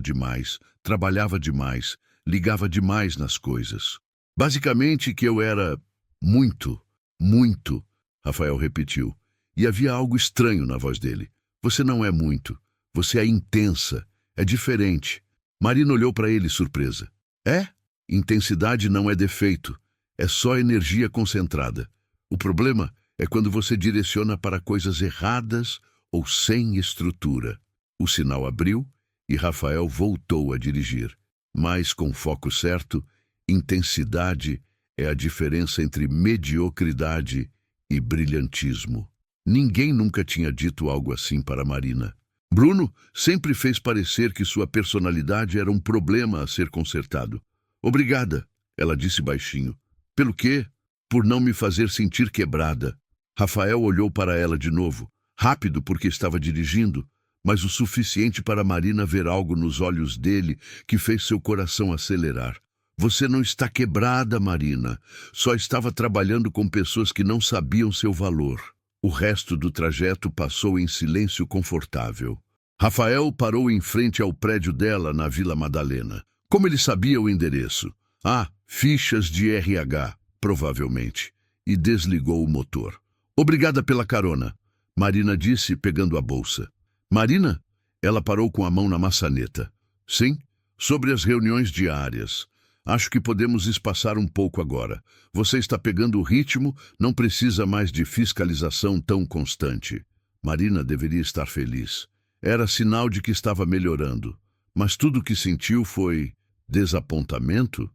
demais, trabalhava demais, ligava demais nas coisas. Basicamente que eu era muito, muito, Rafael repetiu. E havia algo estranho na voz dele. Você não é muito. Você é intensa. É diferente. Marina olhou para ele surpresa. É? Intensidade não é defeito. É só energia concentrada. O problema é quando você direciona para coisas erradas ou sem estrutura. O sinal abriu e Rafael voltou a dirigir. Mas com foco certo, intensidade é a diferença entre mediocridade e brilhantismo. Ninguém nunca tinha dito algo assim para Marina. Bruno sempre fez parecer que sua personalidade era um problema a ser consertado. Obrigada, ela disse baixinho. Pelo quê? Por não me fazer sentir quebrada. Rafael olhou para ela de novo, rápido porque estava dirigindo, mas o suficiente para Marina ver algo nos olhos dele que fez seu coração acelerar. Você não está quebrada, Marina. Só estava trabalhando com pessoas que não sabiam seu valor. O resto do trajeto passou em silêncio confortável. Rafael parou em frente ao prédio dela na Vila Madalena. Como ele sabia o endereço? Fichas de RH, provavelmente. E desligou o motor. Obrigada pela carona, Marina disse, pegando a bolsa. Marina? Ela parou com a mão na maçaneta. Sim, sobre as reuniões diárias. Acho que podemos espaçar um pouco agora. Você está pegando o ritmo, não precisa mais de fiscalização tão constante. Marina deveria estar feliz. Era sinal de que estava melhorando. Mas tudo o que sentiu foi desapontamento?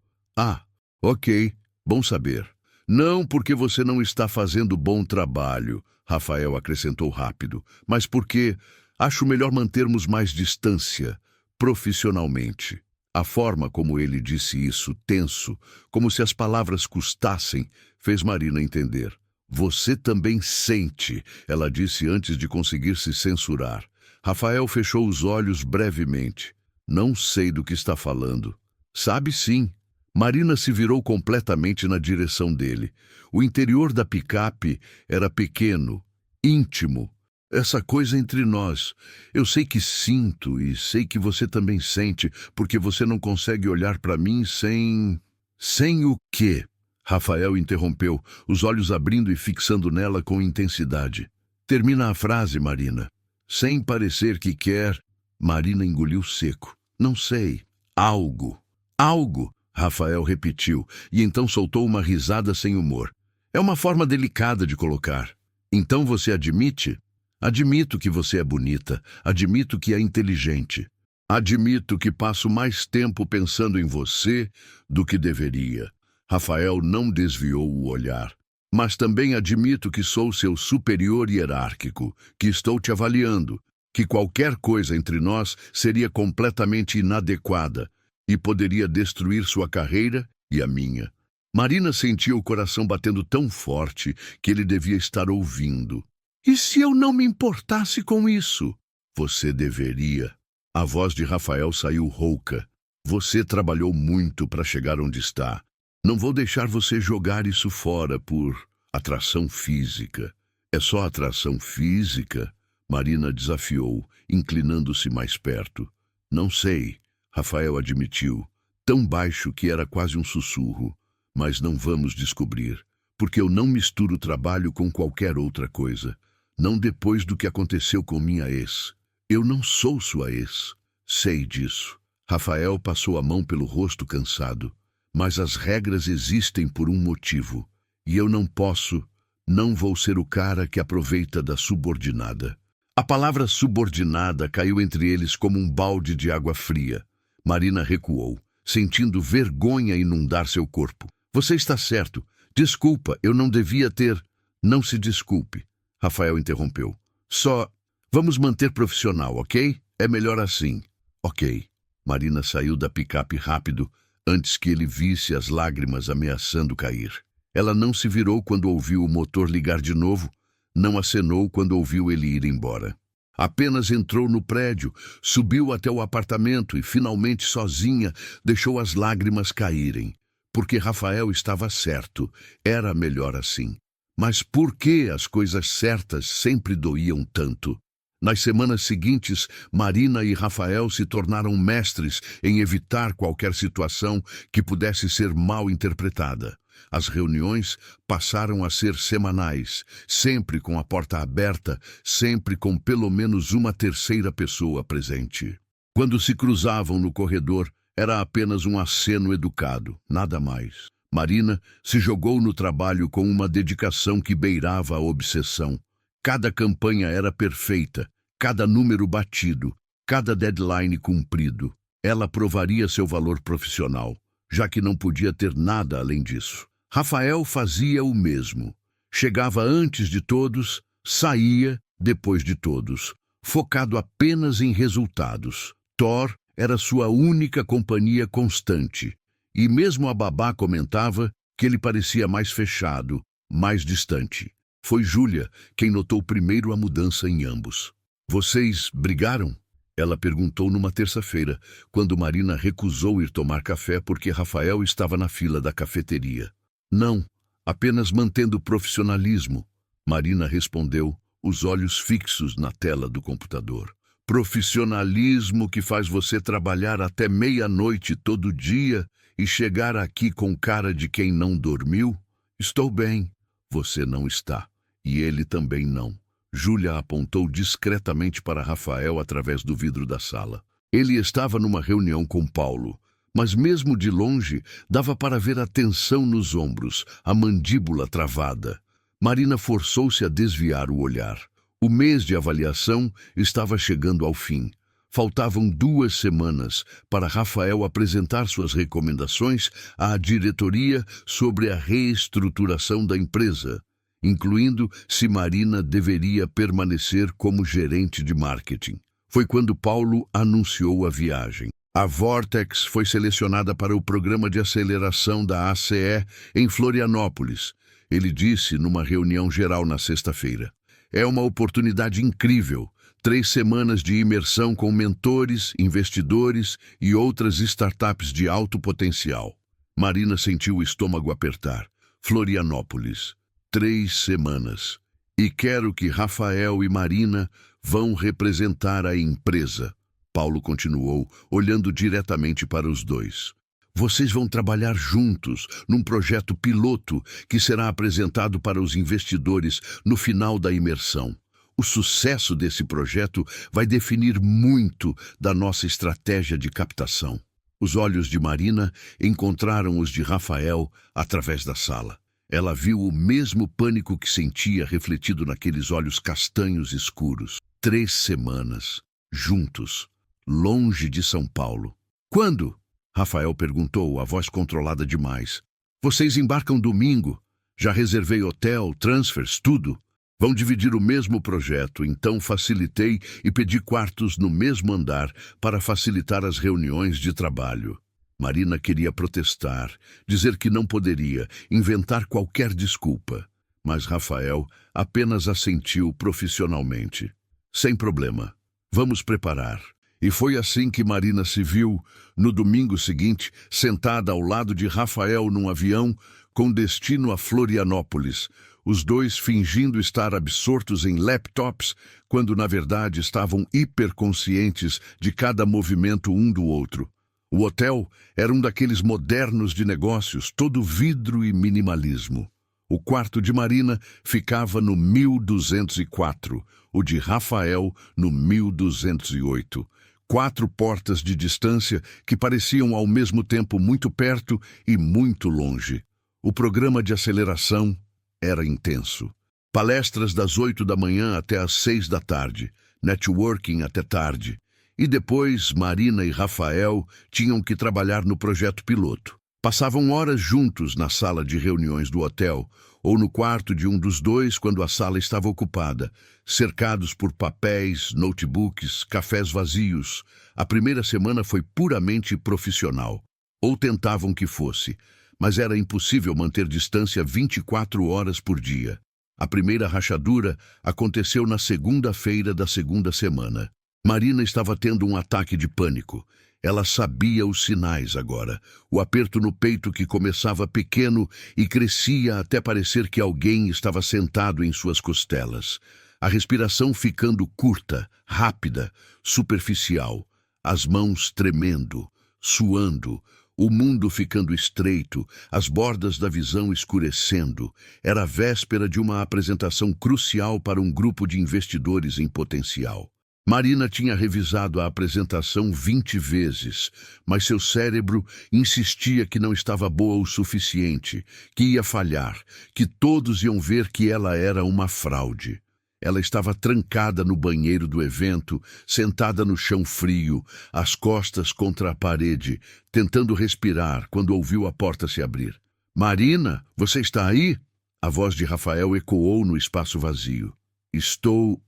Ok, bom saber. Não porque você não está fazendo bom trabalho, Rafael acrescentou rápido, mas porque acho melhor mantermos mais distância, profissionalmente. A forma como ele disse isso, tenso, como se as palavras custassem, fez Marina entender. Você também sente, ela disse antes de conseguir se censurar. Rafael fechou os olhos brevemente. Não sei do que está falando. Sabe sim. Marina se virou completamente na direção dele. O interior da picape era pequeno, íntimo. Essa coisa entre nós. Eu sei que sinto e sei que você também sente, porque você não consegue olhar para mim sem... Sem o quê? Rafael interrompeu, os olhos abrindo e fixando nela com intensidade. Termina a frase, Marina. Sem parecer que quer... Marina engoliu seco. Não sei. Algo. Algo, Rafael repetiu, e então soltou uma risada sem humor. É uma forma delicada de colocar. Então você admite? Admito que você é bonita, admito que é inteligente. Admito que passo mais tempo pensando em você do que deveria. Rafael não desviou o olhar. Mas também admito que sou seu superior hierárquico, que estou te avaliando, que qualquer coisa entre nós seria completamente inadequada e poderia destruir sua carreira e a minha. Marina sentia o coração batendo tão forte que ele devia estar ouvindo. E se eu não me importasse com isso? Você deveria. A voz de Rafael saiu rouca. Você trabalhou muito para chegar onde está. Não vou deixar você jogar isso fora por atração física. É só atração física? Marina desafiou, inclinando-se mais perto. Não sei, Rafael admitiu, tão baixo que era quase um sussurro. Mas não vamos descobrir, porque eu não misturo trabalho com qualquer outra coisa. Não depois do que aconteceu com minha ex. Eu não sou sua ex. Sei disso. Rafael passou a mão pelo rosto cansado. Mas as regras existem por um motivo. E eu não vou ser o cara que aproveita da subordinada. A palavra subordinada caiu entre eles como um balde de água fria. Marina recuou, sentindo vergonha inundar seu corpo. Você está certo. Desculpa, eu não devia ter... Não se desculpe. Rafael interrompeu. Só, vamos manter profissional, ok? É melhor assim. Ok. Marina saiu da picape rápido, antes que ele visse as lágrimas ameaçando cair. Ela não se virou quando ouviu o motor ligar de novo, Não acenou quando ouviu ele ir embora. Apenas entrou no prédio, subiu até o apartamento e, finalmente sozinha, deixou as lágrimas caírem. Porque Rafael estava certo, era melhor assim. Mas por que as coisas certas sempre doíam tanto? Nas semanas seguintes, Marina e Rafael se tornaram mestres em evitar qualquer situação que pudesse ser mal interpretada. As reuniões passaram a ser semanais, sempre com a porta aberta, sempre com pelo menos uma terceira pessoa presente. Quando se cruzavam no corredor, era apenas um aceno educado, nada mais. Marina se jogou no trabalho com uma dedicação que beirava a obsessão. Cada campanha era perfeita, cada número batido, cada deadline cumprido. Ela provaria seu valor profissional, já que não podia ter nada além disso. Rafael fazia o mesmo. Chegava antes de todos, saía depois de todos, focado apenas em resultados. Thor era sua única companhia constante, e mesmo a babá comentava que ele parecia mais fechado, mais distante. Foi Júlia quem notou primeiro a mudança em ambos. "Vocês brigaram?" Ela perguntou numa terça-feira, quando Marina recusou ir tomar café porque Rafael estava na fila da cafeteria. "Não, apenas mantendo o profissionalismo", Marina respondeu, os olhos fixos na tela do computador. "Profissionalismo que faz você trabalhar até meia-noite todo dia e chegar aqui com cara de quem não dormiu? Estou bem. Você não está. E ele também não." Júlia apontou discretamente para Rafael através do vidro da sala. Ele estava numa reunião com Paulo, mas mesmo de longe dava para ver a tensão nos ombros, a mandíbula travada. Marina forçou-se a desviar o olhar. O mês de avaliação estava chegando ao fim. Faltavam 2 semanas para Rafael apresentar suas recomendações à diretoria sobre a reestruturação da empresa, incluindo se Marina deveria permanecer como gerente de marketing. Foi quando Paulo anunciou a viagem. A Vortex foi selecionada para o programa de aceleração da ACE em Florianópolis. Ele disse numa reunião geral na sexta-feira. "É uma oportunidade incrível. 3 semanas de imersão com mentores, investidores e outras startups de alto potencial." Marina sentiu o estômago apertar. Florianópolis. 3 semanas. "E quero que Rafael e Marina vão representar a empresa." Paulo continuou, olhando diretamente para os dois. "Vocês vão trabalhar juntos num projeto piloto que será apresentado para os investidores no final da imersão. O sucesso desse projeto vai definir muito da nossa estratégia de captação." Os olhos de Marina encontraram os de Rafael através da sala. Ela viu o mesmo pânico que sentia refletido naqueles olhos castanhos escuros. 3 semanas, juntos, longe de São Paulo. "Quando?" Rafael perguntou, a voz controlada demais. "Vocês embarcam domingo. Já reservei hotel, transfers, tudo. Vão dividir o mesmo projeto, então facilitei e pedi quartos no mesmo andar para facilitar as reuniões de trabalho." Marina queria protestar, dizer que não poderia, inventar qualquer desculpa. Mas Rafael apenas assentiu profissionalmente. "Sem problema. Vamos preparar." E foi assim que Marina se viu, no domingo seguinte, sentada ao lado de Rafael num avião com destino a Florianópolis, os dois fingindo estar absortos em laptops, quando na verdade estavam hiperconscientes de cada movimento um do outro. O hotel era um daqueles modernos de negócios, todo vidro e minimalismo. O quarto de Marina ficava no 1204, o de Rafael no 1208. 4 portas de distância que pareciam ao mesmo tempo muito perto e muito longe. O programa de aceleração era intenso. Palestras das 8 da manhã até às 6 da tarde, networking até tarde. E depois, Marina e Rafael tinham que trabalhar no projeto piloto. Passavam horas juntos na sala de reuniões do hotel, ou no quarto de um dos dois quando a sala estava ocupada, cercados por papéis, notebooks, cafés vazios. A primeira semana foi puramente profissional. Ou tentavam que fosse, mas era impossível manter distância 24 horas por dia. A primeira rachadura aconteceu na segunda-feira da segunda semana. Marina estava tendo um ataque de pânico. Ela sabia os sinais agora. O aperto no peito que começava pequeno e crescia até parecer que alguém estava sentado em suas costelas. A respiração ficando curta, rápida, superficial. As mãos tremendo, suando. O mundo ficando estreito, as bordas da visão escurecendo. Era a véspera de uma apresentação crucial para um grupo de investidores em potencial. Marina tinha revisado a apresentação 20 vezes, mas seu cérebro insistia que não estava boa o suficiente, que ia falhar, que todos iam ver que ela era uma fraude. Ela estava trancada no banheiro do evento, sentada no chão frio, as costas contra a parede, tentando respirar quando ouviu a porta se abrir. "Marina, você está aí?" A voz de Rafael ecoou no espaço vazio. Estou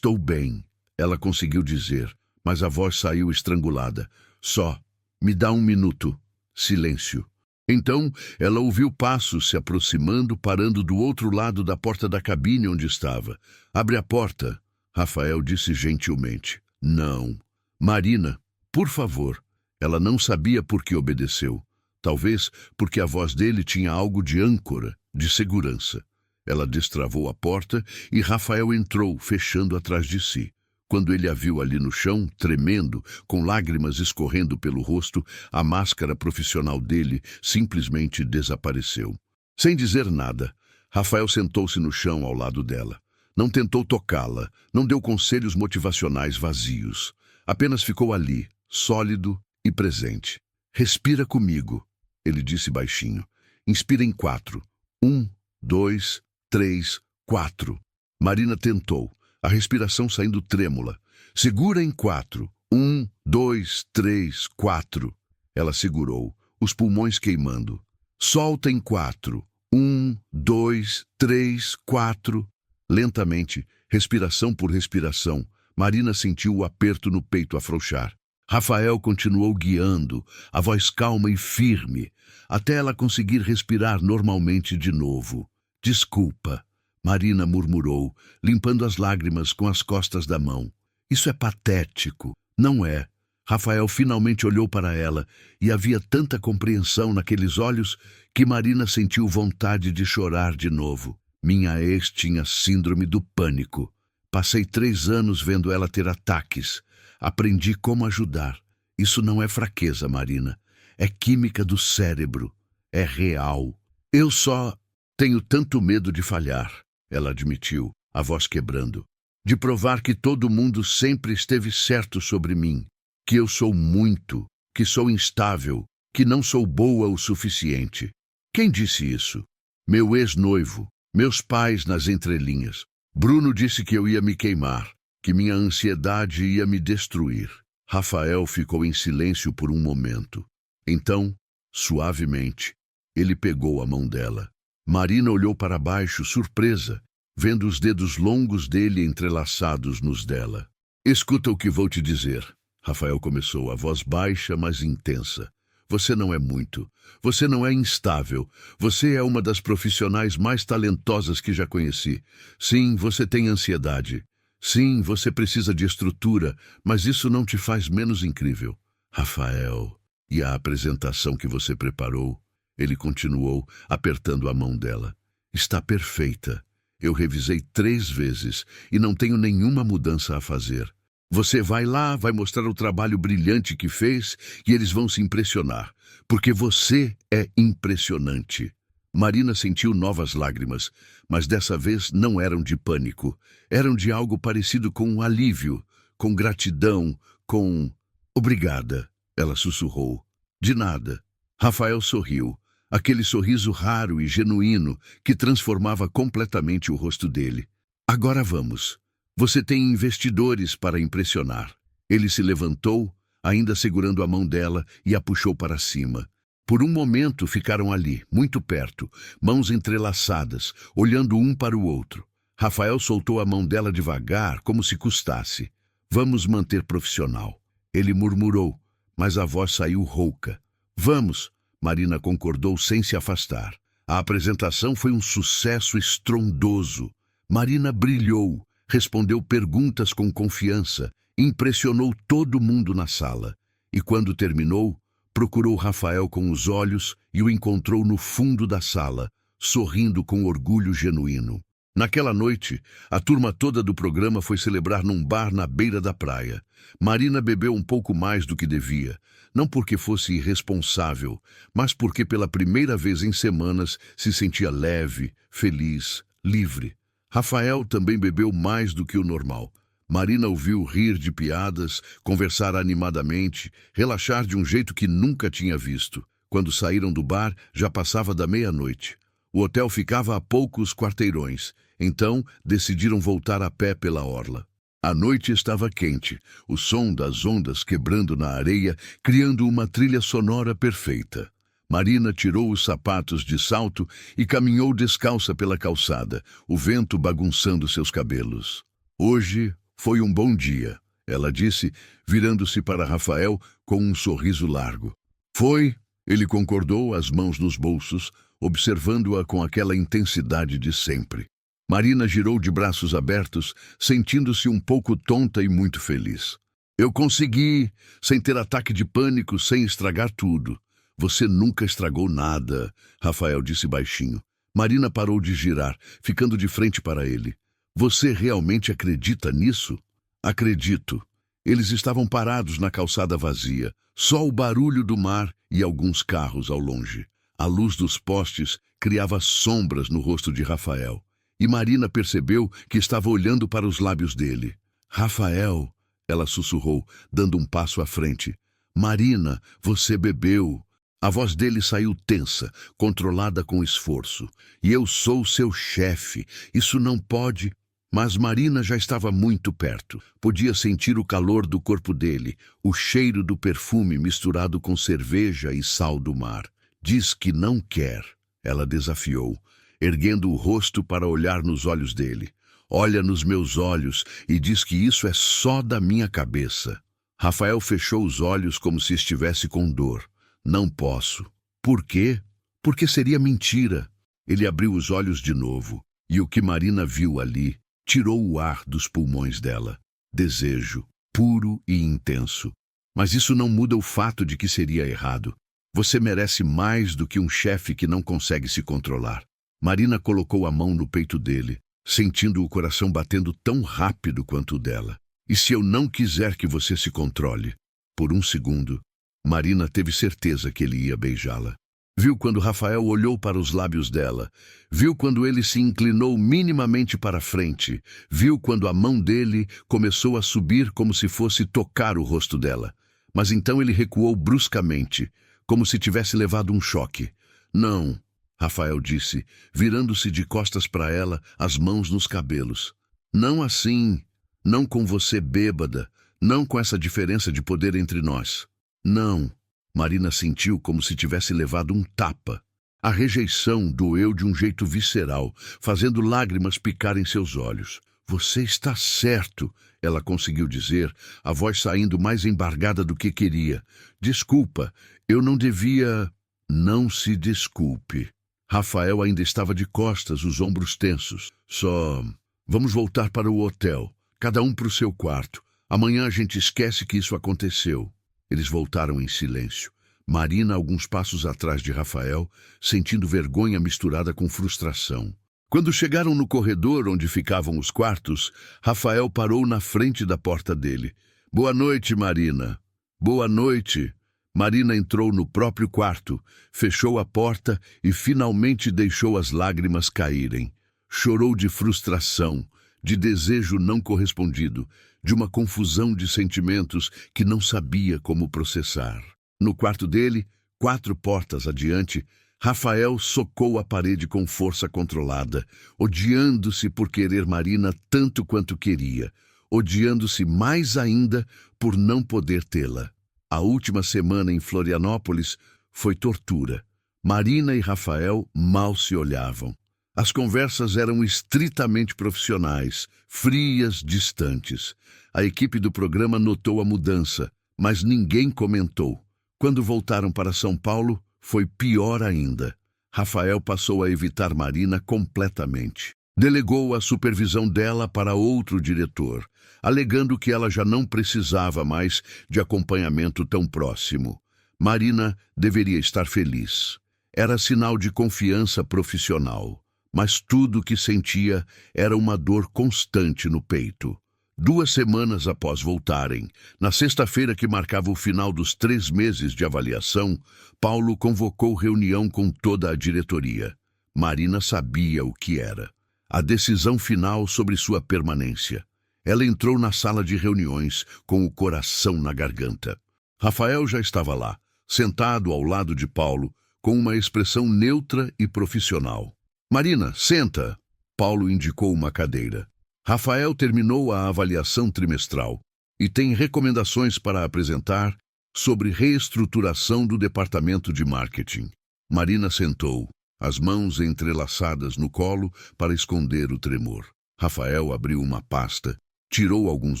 bem, ela conseguiu dizer, mas a voz saiu estrangulada. "Só, me dá um minuto." Silêncio. Então, ela ouviu passos se aproximando, parando do outro lado da porta da cabine onde estava. "Abre a porta," Rafael disse gentilmente. "Não." "Marina, por favor." Ela não sabia por que obedeceu. Talvez porque a voz dele tinha algo de âncora, de segurança. Ela destravou a porta e Rafael entrou, fechando atrás de si. Quando ele a viu ali no chão, tremendo, com lágrimas escorrendo pelo rosto, a máscara profissional dele simplesmente desapareceu. Sem dizer nada, Rafael sentou-se no chão ao lado dela. Não tentou tocá-la, não deu conselhos motivacionais vazios. Apenas ficou ali, sólido e presente. "Respira comigo," ele disse baixinho. "Inspira em 4. 1, 2, 3, 4. Marina tentou, a respiração saindo trêmula. "Segura em 4. 1, 2, 3, 4. Ela segurou, os pulmões queimando. "Solta em 4. 1, 2, 3, 4. Lentamente, respiração por respiração, Marina sentiu o aperto no peito afrouxar. Rafael continuou guiando, a voz calma e firme, até ela conseguir respirar normalmente de novo. "Desculpa," Marina murmurou, limpando as lágrimas com as costas da mão. "Isso é patético." "Não é." Rafael finalmente olhou para ela e havia tanta compreensão naqueles olhos que Marina sentiu vontade de chorar de novo. "Minha ex tinha síndrome do pânico. Passei 3 anos vendo ela ter ataques. Aprendi como ajudar. Isso não é fraqueza, Marina. É química do cérebro. É real. Eu só tenho tanto medo de falhar," ela admitiu, a voz quebrando. "De provar que todo mundo sempre esteve certo sobre mim. Que eu sou muito, que sou instável, que não sou boa o suficiente." "Quem disse isso?" "Meu ex-noivo, meus pais nas entrelinhas. Bruno disse que eu ia me queimar, que minha ansiedade ia me destruir." Rafael ficou em silêncio por um momento. Então, suavemente, ele pegou a mão dela. Marina olhou para baixo, surpresa, vendo os dedos longos dele entrelaçados nos dela. "Escuta o que vou te dizer," Rafael começou, a voz baixa, mas intensa. "Você não é muito. Você não é instável. Você é uma das profissionais mais talentosas que já conheci. Sim, você tem ansiedade. Sim, você precisa de estrutura, mas isso não te faz menos incrível." "Rafael, e a apresentação que você preparou?" Ele continuou, apertando a mão dela. "Está perfeita. Eu revisei 3 vezes e não tenho nenhuma mudança a fazer. Você vai lá, vai mostrar o trabalho brilhante que fez e eles vão se impressionar, porque você é impressionante." Marina sentiu novas lágrimas, mas dessa vez não eram de pânico. Eram de algo parecido com um alívio, com gratidão, com... "Obrigada," ela sussurrou. "De nada." Rafael sorriu, aquele sorriso raro e genuíno que transformava completamente o rosto dele. "Agora vamos. Você tem investidores para impressionar." Ele se levantou, ainda segurando a mão dela, e a puxou para cima. Por um momento ficaram ali, muito perto, mãos entrelaçadas, olhando um para o outro. Rafael soltou a mão dela devagar, como se custasse. "Vamos manter profissional." Ele murmurou, mas a voz saiu rouca. "Vamos," Marina concordou sem se afastar. A apresentação foi um sucesso estrondoso. Marina brilhou, respondeu perguntas com confiança, impressionou todo mundo na sala. E quando terminou, procurou Rafael com os olhos e o encontrou no fundo da sala, sorrindo com orgulho genuíno. Naquela noite, a turma toda do programa foi celebrar num bar na beira da praia. Marina bebeu um pouco mais do que devia, não porque fosse irresponsável, mas porque pela primeira vez em semanas se sentia leve, feliz, livre. Rafael também bebeu mais do que o normal. Marina ouviu rir de piadas, conversar animadamente, relaxar de um jeito que nunca tinha visto. Quando saíram do bar, já passava da meia-noite. O hotel ficava a poucos quarteirões, então decidiram voltar a pé pela orla. A noite estava quente, o som das ondas quebrando na areia, criando uma trilha sonora perfeita. Marina tirou os sapatos de salto e caminhou descalça pela calçada, o vento bagunçando seus cabelos. Hoje foi um bom dia, ela disse, virando-se para Rafael com um sorriso largo. Foi, ele concordou, as mãos nos bolsos, observando-a com aquela intensidade de sempre. Marina girou de braços abertos, sentindo-se um pouco tonta e muito feliz. Eu consegui, sem ter ataque de pânico, sem estragar tudo. Você nunca estragou nada, Rafael disse baixinho. Marina parou de girar, ficando de frente para ele. Você realmente acredita nisso? Acredito. Eles estavam parados na calçada vazia, só o barulho do mar e alguns carros ao longe. A luz dos postes criava sombras no rosto de Rafael. E Marina percebeu que estava olhando para os lábios dele. Rafael, ela sussurrou, dando um passo à frente. Marina, você bebeu. A voz dele saiu tensa, controlada com esforço. E eu sou seu chefe. Isso não pode... Mas Marina já estava muito perto. Podia sentir o calor do corpo dele, o cheiro do perfume misturado com cerveja e sal do mar. Diz que não quer, ela desafiou, erguendo o rosto para olhar nos olhos dele. Olha nos meus olhos e diz que isso é só da minha cabeça. Rafael fechou os olhos como se estivesse com dor. Não posso. Por quê? Porque seria mentira. Ele abriu os olhos de novo, e o que Marina viu ali tirou o ar dos pulmões dela. Desejo, puro e intenso. Mas isso não muda o fato de que seria errado. Você merece mais do que um chefe que não consegue se controlar. Marina colocou a mão no peito dele, sentindo o coração batendo tão rápido quanto o dela. E se eu não quiser que você se controle? Por um segundo, Marina teve certeza que ele ia beijá-la. Viu quando Rafael olhou para os lábios dela. Viu quando ele se inclinou minimamente para frente. Viu quando a mão dele começou a subir como se fosse tocar o rosto dela. Mas então ele recuou bruscamente, como se tivesse levado um choque. Não, Rafael disse, virando-se de costas para ela, as mãos nos cabelos. Não assim, não com você bêbada, não com essa diferença de poder entre nós. Não. Marina sentiu como se tivesse levado um tapa. A rejeição doeu de um jeito visceral, fazendo lágrimas picar em seus olhos. Você está certo, ela conseguiu dizer, a voz saindo mais embargada do que queria. Desculpa, eu não devia... Não se desculpe. Rafael ainda estava de costas, os ombros tensos. Só... Vamos voltar para o hotel. Cada um para o seu quarto. Amanhã a gente esquece que isso aconteceu. Eles voltaram em silêncio. Marina alguns passos atrás de Rafael, sentindo vergonha misturada com frustração. Quando chegaram no corredor onde ficavam os quartos, Rafael parou na frente da porta dele. Boa noite, Marina. Boa noite. Marina entrou no próprio quarto, fechou a porta e finalmente deixou as lágrimas caírem. Chorou de frustração, de desejo não correspondido, de uma confusão de sentimentos que não sabia como processar. No quarto dele, 4 portas adiante, Rafael socou a parede com força controlada, odiando-se por querer Marina tanto quanto queria, odiando-se mais ainda por não poder tê-la. A última semana em Florianópolis foi tortura. Marina e Rafael mal se olhavam. As conversas eram estritamente profissionais, frias, distantes. A equipe do programa notou a mudança, mas ninguém comentou. Quando voltaram para São Paulo, foi pior ainda. Rafael passou a evitar Marina completamente. Delegou a supervisão dela para outro diretor, alegando que ela já não precisava mais de acompanhamento tão próximo. Marina deveria estar feliz. Era sinal de confiança profissional, mas tudo o que sentia era uma dor constante no peito. 2 semanas após voltarem, na sexta-feira que marcava o final dos 3 meses de avaliação, Paulo convocou reunião com toda a diretoria. Marina sabia o que era. A decisão final sobre sua permanência. Ela entrou na sala de reuniões com o coração na garganta. Rafael já estava lá, sentado ao lado de Paulo, com uma expressão neutra e profissional. Marina, senta. Paulo indicou uma cadeira. Rafael terminou a avaliação trimestral e tem recomendações para apresentar sobre reestruturação do departamento de marketing. Marina sentou, as mãos entrelaçadas no colo para esconder o tremor. Rafael abriu uma pasta, tirou alguns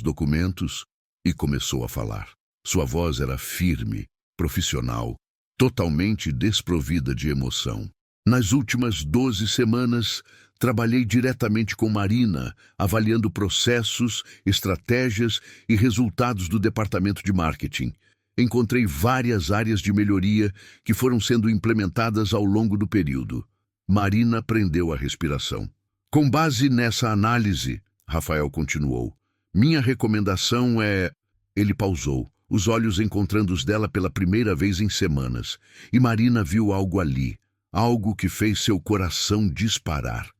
documentos e começou a falar. Sua voz era firme, profissional, totalmente desprovida de emoção. Nas últimas 12 semanas, trabalhei diretamente com Marina, avaliando processos, estratégias e resultados do departamento de marketing. Encontrei várias áreas de melhoria que foram sendo implementadas ao longo do período. Marina prendeu a respiração. Com base nessa análise, Rafael continuou, minha recomendação é... Ele pausou, os olhos encontrando os dela pela primeira vez em semanas, e Marina viu algo ali, algo que fez seu coração disparar.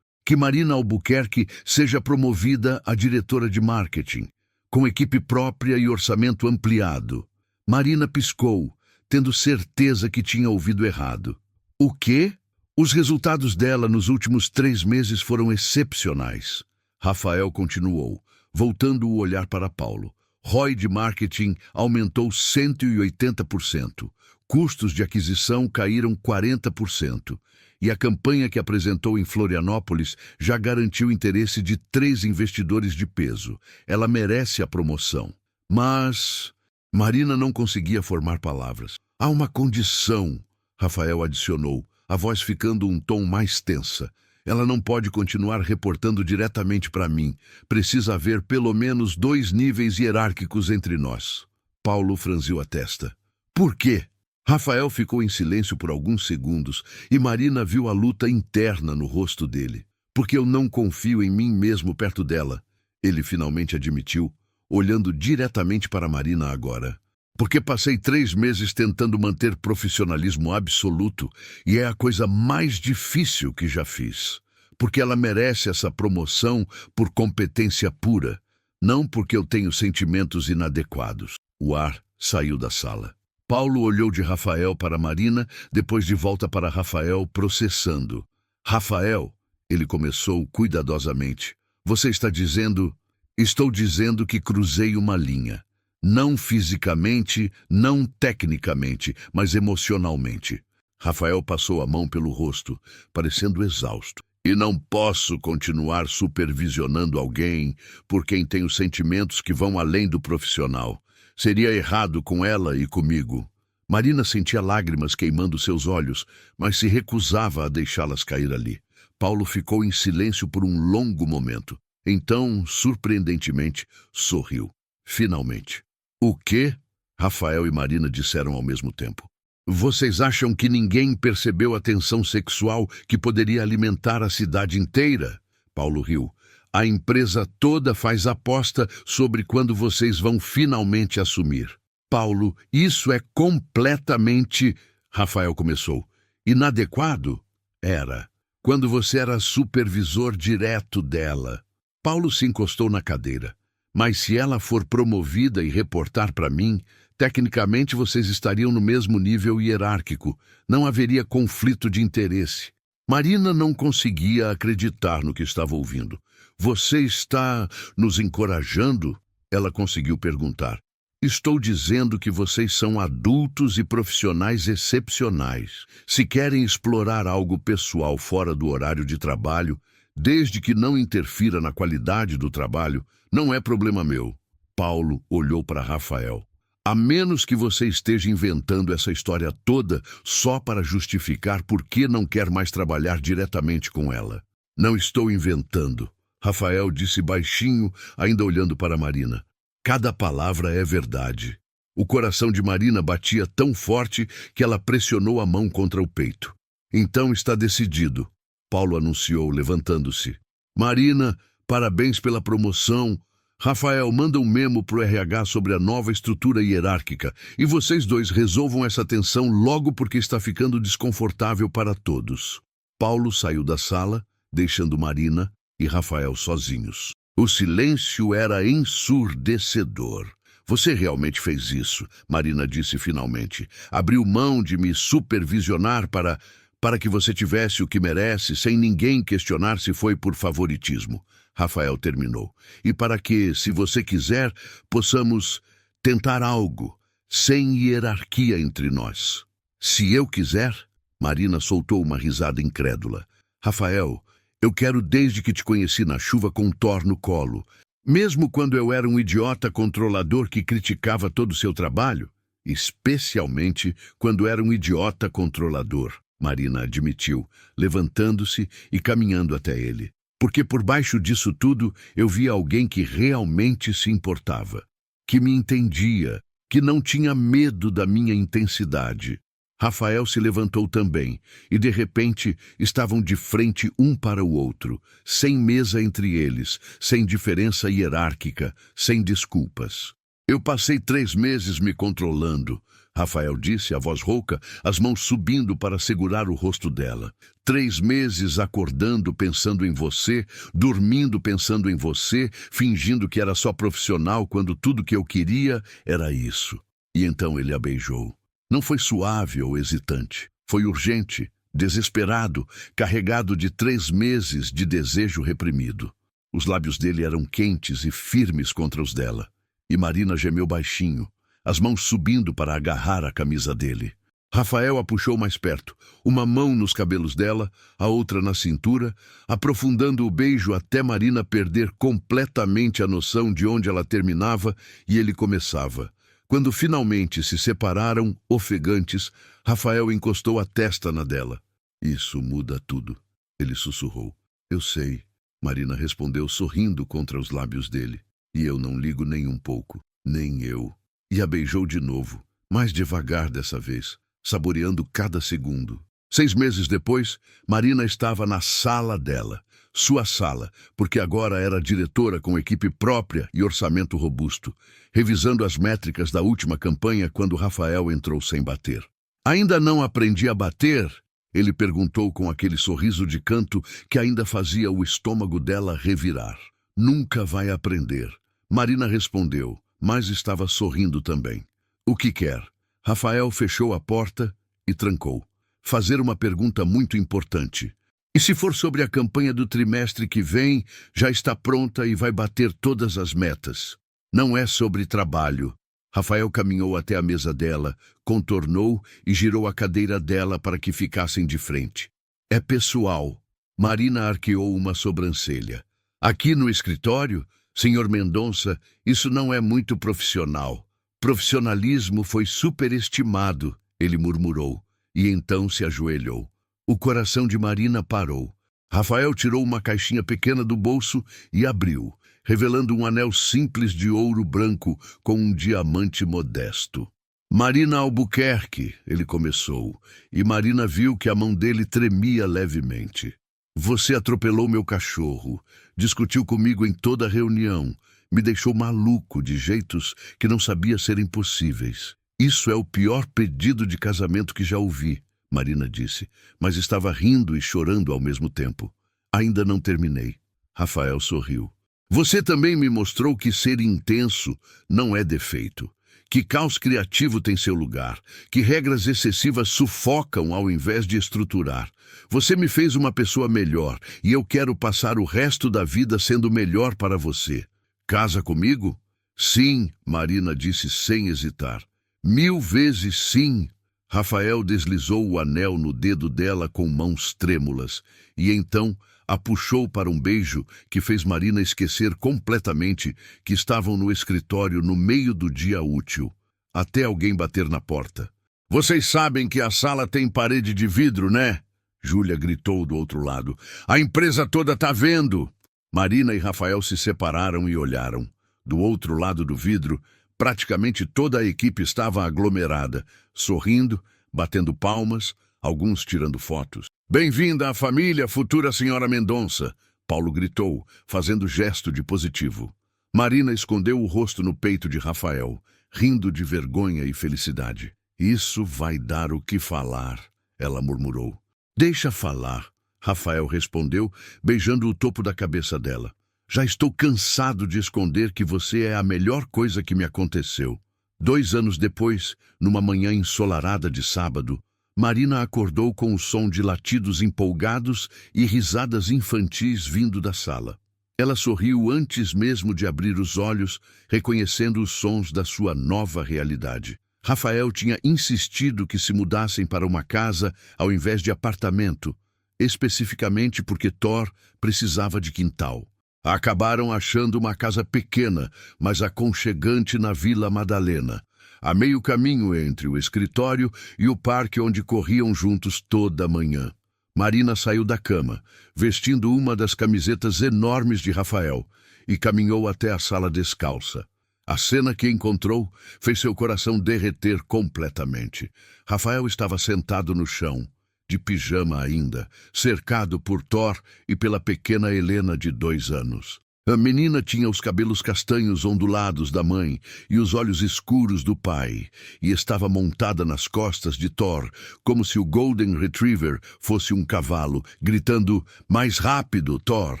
Que Marina Albuquerque seja promovida a diretora de marketing, com equipe própria e orçamento ampliado. Marina piscou, tendo certeza que tinha ouvido errado. O quê? Os resultados dela nos últimos 3 meses foram excepcionais. Rafael continuou, voltando o olhar para Paulo. ROI de marketing aumentou 180%. Custos de aquisição caíram 40%. E a campanha que apresentou em Florianópolis já garantiu interesse de 3 investidores de peso. Ela merece a promoção. Mas... Marina não conseguia formar palavras. Há uma condição, Rafael adicionou, a voz ficando um tom mais tensa. Ela não pode continuar reportando diretamente para mim. Precisa haver pelo menos 2 níveis hierárquicos entre nós. Paulo franziu a testa. Por quê? Rafael ficou em silêncio por alguns segundos e Marina viu a luta interna no rosto dele. Porque eu não confio em mim mesmo perto dela, ele finalmente admitiu, olhando diretamente para Marina agora. Porque passei 3 meses tentando manter profissionalismo absoluto e é a coisa mais difícil que já fiz. Porque ela merece essa promoção por competência pura, não porque eu tenho sentimentos inadequados. O ar saiu da sala. Paulo olhou de Rafael para Marina, depois de volta para Rafael, processando. Rafael, ele começou cuidadosamente. Você está dizendo... Estou dizendo que cruzei uma linha. Não fisicamente, não tecnicamente, mas emocionalmente. Rafael passou a mão pelo rosto, parecendo exausto. E não posso continuar supervisionando alguém por quem tenho sentimentos que vão além do profissional. Seria errado com ela e comigo. Marina sentia lágrimas queimando seus olhos, mas se recusava a deixá-las cair ali. Paulo ficou em silêncio por um longo momento. Então, surpreendentemente, sorriu. Finalmente. O quê? Rafael e Marina disseram ao mesmo tempo. Vocês acham que ninguém percebeu a tensão sexual que poderia alimentar a cidade inteira? Paulo riu. A empresa toda faz aposta sobre quando vocês vão finalmente assumir. Paulo, isso é completamente... Rafael começou. Inadequado? Era. Quando você era supervisor direto dela. Paulo se encostou na cadeira. Mas se ela for promovida e reportar para mim, tecnicamente vocês estariam no mesmo nível hierárquico. Não haveria conflito de interesse. Marina não conseguia acreditar no que estava ouvindo. Você está nos encorajando? Ela conseguiu perguntar. Estou dizendo que vocês são adultos e profissionais excepcionais. Se querem explorar algo pessoal fora do horário de trabalho, desde que não interfira na qualidade do trabalho, não é problema meu. Paulo olhou para Rafael. A menos que você esteja inventando essa história toda só para justificar por que não quer mais trabalhar diretamente com ela. Não estou inventando, Rafael disse baixinho, ainda olhando para Marina. Cada palavra é verdade. O coração de Marina batia tão forte que ela pressionou a mão contra o peito. Então está decidido, Paulo anunciou, levantando-se. Marina, parabéns pela promoção. Rafael, manda um memo pro RH sobre a nova estrutura hierárquica e vocês dois resolvam essa tensão logo porque está ficando desconfortável para todos. Paulo saiu da sala, deixando Marina e Rafael sozinhos. O silêncio era ensurdecedor. Você realmente fez isso, Marina disse finalmente. Abriu mão de me supervisionar para que você tivesse o que merece, sem ninguém questionar se foi por favoritismo. Rafael terminou. E para que, se você quiser, possamos tentar algo, sem hierarquia entre nós. Se eu quiser? Marina soltou uma risada incrédula. Rafael, eu quero desde que te conheci na chuva com um Thor no colo. Mesmo quando eu era um idiota controlador que criticava todo o seu trabalho, especialmente quando era um idiota controlador, Marina admitiu, levantando-se e caminhando até ele. Porque por baixo disso tudo eu via alguém que realmente se importava, que me entendia, que não tinha medo da minha intensidade. Rafael se levantou também, e de repente estavam de frente um para o outro, sem mesa entre eles, sem diferença hierárquica, sem desculpas. Eu passei 3 meses me controlando, Rafael disse, a voz rouca, as mãos subindo para segurar o rosto dela. 3 meses acordando pensando em você, dormindo pensando em você, fingindo que era só profissional quando tudo que eu queria era isso. E então ele a beijou. Não foi suave ou hesitante. Foi urgente, desesperado, carregado de 3 meses de desejo reprimido. Os lábios dele eram quentes e firmes contra os dela. E Marina gemeu baixinho, as mãos subindo para agarrar a camisa dele. Rafael a puxou mais perto, uma mão nos cabelos dela, a outra na cintura, aprofundando o beijo até Marina perder completamente a noção de onde ela terminava e ele começava. Quando finalmente se separaram, ofegantes, Rafael encostou a testa na dela. Isso muda tudo, ele sussurrou. Eu sei, Marina respondeu sorrindo contra os lábios dele. E eu não ligo nem um pouco, nem eu. E a beijou de novo, mais devagar dessa vez, saboreando cada segundo. 6 meses depois, Marina estava na sala dela, sua sala, porque agora era diretora com equipe própria e orçamento robusto, revisando as métricas da última campanha quando Rafael entrou sem bater. Ainda não aprendi a bater? Ele perguntou com aquele sorriso de canto que ainda fazia o estômago dela revirar. Nunca vai aprender. Marina respondeu, mas estava sorrindo também. O que quer? Rafael fechou a porta e trancou. Fazer uma pergunta muito importante. E se for sobre a campanha do trimestre que vem, já está pronta e vai bater todas as metas. Não é sobre trabalho. Rafael caminhou até a mesa dela, contornou e girou a cadeira dela para que ficassem de frente. É pessoal. Marina arqueou uma sobrancelha. Aqui no escritório, Senhor Mendonça, isso não é muito profissional. Profissionalismo foi superestimado, ele murmurou, e então se ajoelhou. O coração de Marina parou. Rafael tirou uma caixinha pequena do bolso e abriu, revelando um anel simples de ouro branco com um diamante modesto. Marina Albuquerque, ele começou, e Marina viu que a mão dele tremia levemente. Você atropelou meu cachorro, discutiu comigo em toda a reunião, me deixou maluco de jeitos que não sabia serem possíveis. Isso é o pior pedido de casamento que já ouvi, Marina disse, mas estava rindo e chorando ao mesmo tempo. Ainda não terminei. Rafael sorriu. Você também me mostrou que ser intenso não é defeito, que caos criativo tem seu lugar, que regras excessivas sufocam ao invés de estruturar. Você me fez uma pessoa melhor e eu quero passar o resto da vida sendo melhor para você. Casa comigo? Sim, Marina disse sem hesitar. 1000 vezes sim. Rafael deslizou o anel no dedo dela com mãos trêmulas e então a puxou para um beijo que fez Marina esquecer completamente que estavam no escritório no meio do dia útil. até alguém bater na porta. Vocês sabem que a sala tem parede de vidro, né? Júlia gritou do outro lado. A empresa toda tá vendo. Marina e Rafael se separaram e olharam. Do outro lado do vidro, praticamente toda a equipe estava aglomerada, sorrindo, batendo palmas, alguns tirando fotos. Bem-vinda à família, futura senhora Mendonça, Paulo gritou, fazendo gesto de positivo. Marina escondeu o rosto no peito de Rafael, rindo de vergonha e felicidade. Isso vai dar o que falar, ela murmurou. Deixa falar, Rafael respondeu, beijando o topo da cabeça dela. Já estou cansado de esconder que você é a melhor coisa que me aconteceu. 2 anos depois, numa manhã ensolarada de sábado, Marina acordou com o som de latidos empolgados e risadas infantis vindo da sala. Ela sorriu antes mesmo de abrir os olhos, reconhecendo os sons da sua nova realidade. Rafael tinha insistido que se mudassem para uma casa ao invés de apartamento, especificamente porque Thor precisava de quintal. Acabaram achando uma casa pequena, mas aconchegante na Vila Madalena, a meio caminho entre o escritório e o parque onde corriam juntos toda a manhã. Marina saiu da cama, vestindo uma das camisetas enormes de Rafael, e caminhou até a sala descalça. A cena que encontrou fez seu coração derreter completamente. Rafael estava sentado no chão, de pijama ainda, cercado por Thor e pela pequena Helena de 2 anos. A menina tinha os cabelos castanhos ondulados da mãe e os olhos escuros do pai, e estava montada nas costas de Thor, como se o Golden Retriever fosse um cavalo, gritando, "Mais rápido, Thor!",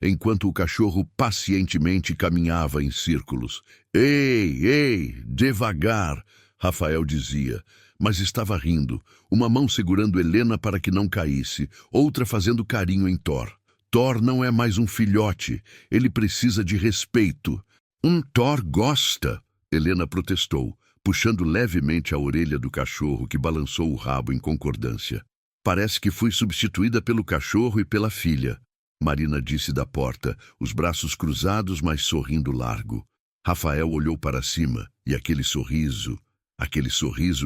enquanto o cachorro pacientemente caminhava em círculos. Ei, devagar!", Rafael dizia, mas estava rindo, uma mão segurando Helena para que não caísse, outra fazendo carinho em Thor. Thor não é mais um filhote, ele precisa de respeito. Thor gosta, Helena protestou, puxando levemente a orelha do cachorro que balançou o rabo em concordância. Parece que fui substituída pelo cachorro e pela filha, Marina disse da porta, os braços cruzados, mas sorrindo largo. Rafael olhou para cima e aquele sorriso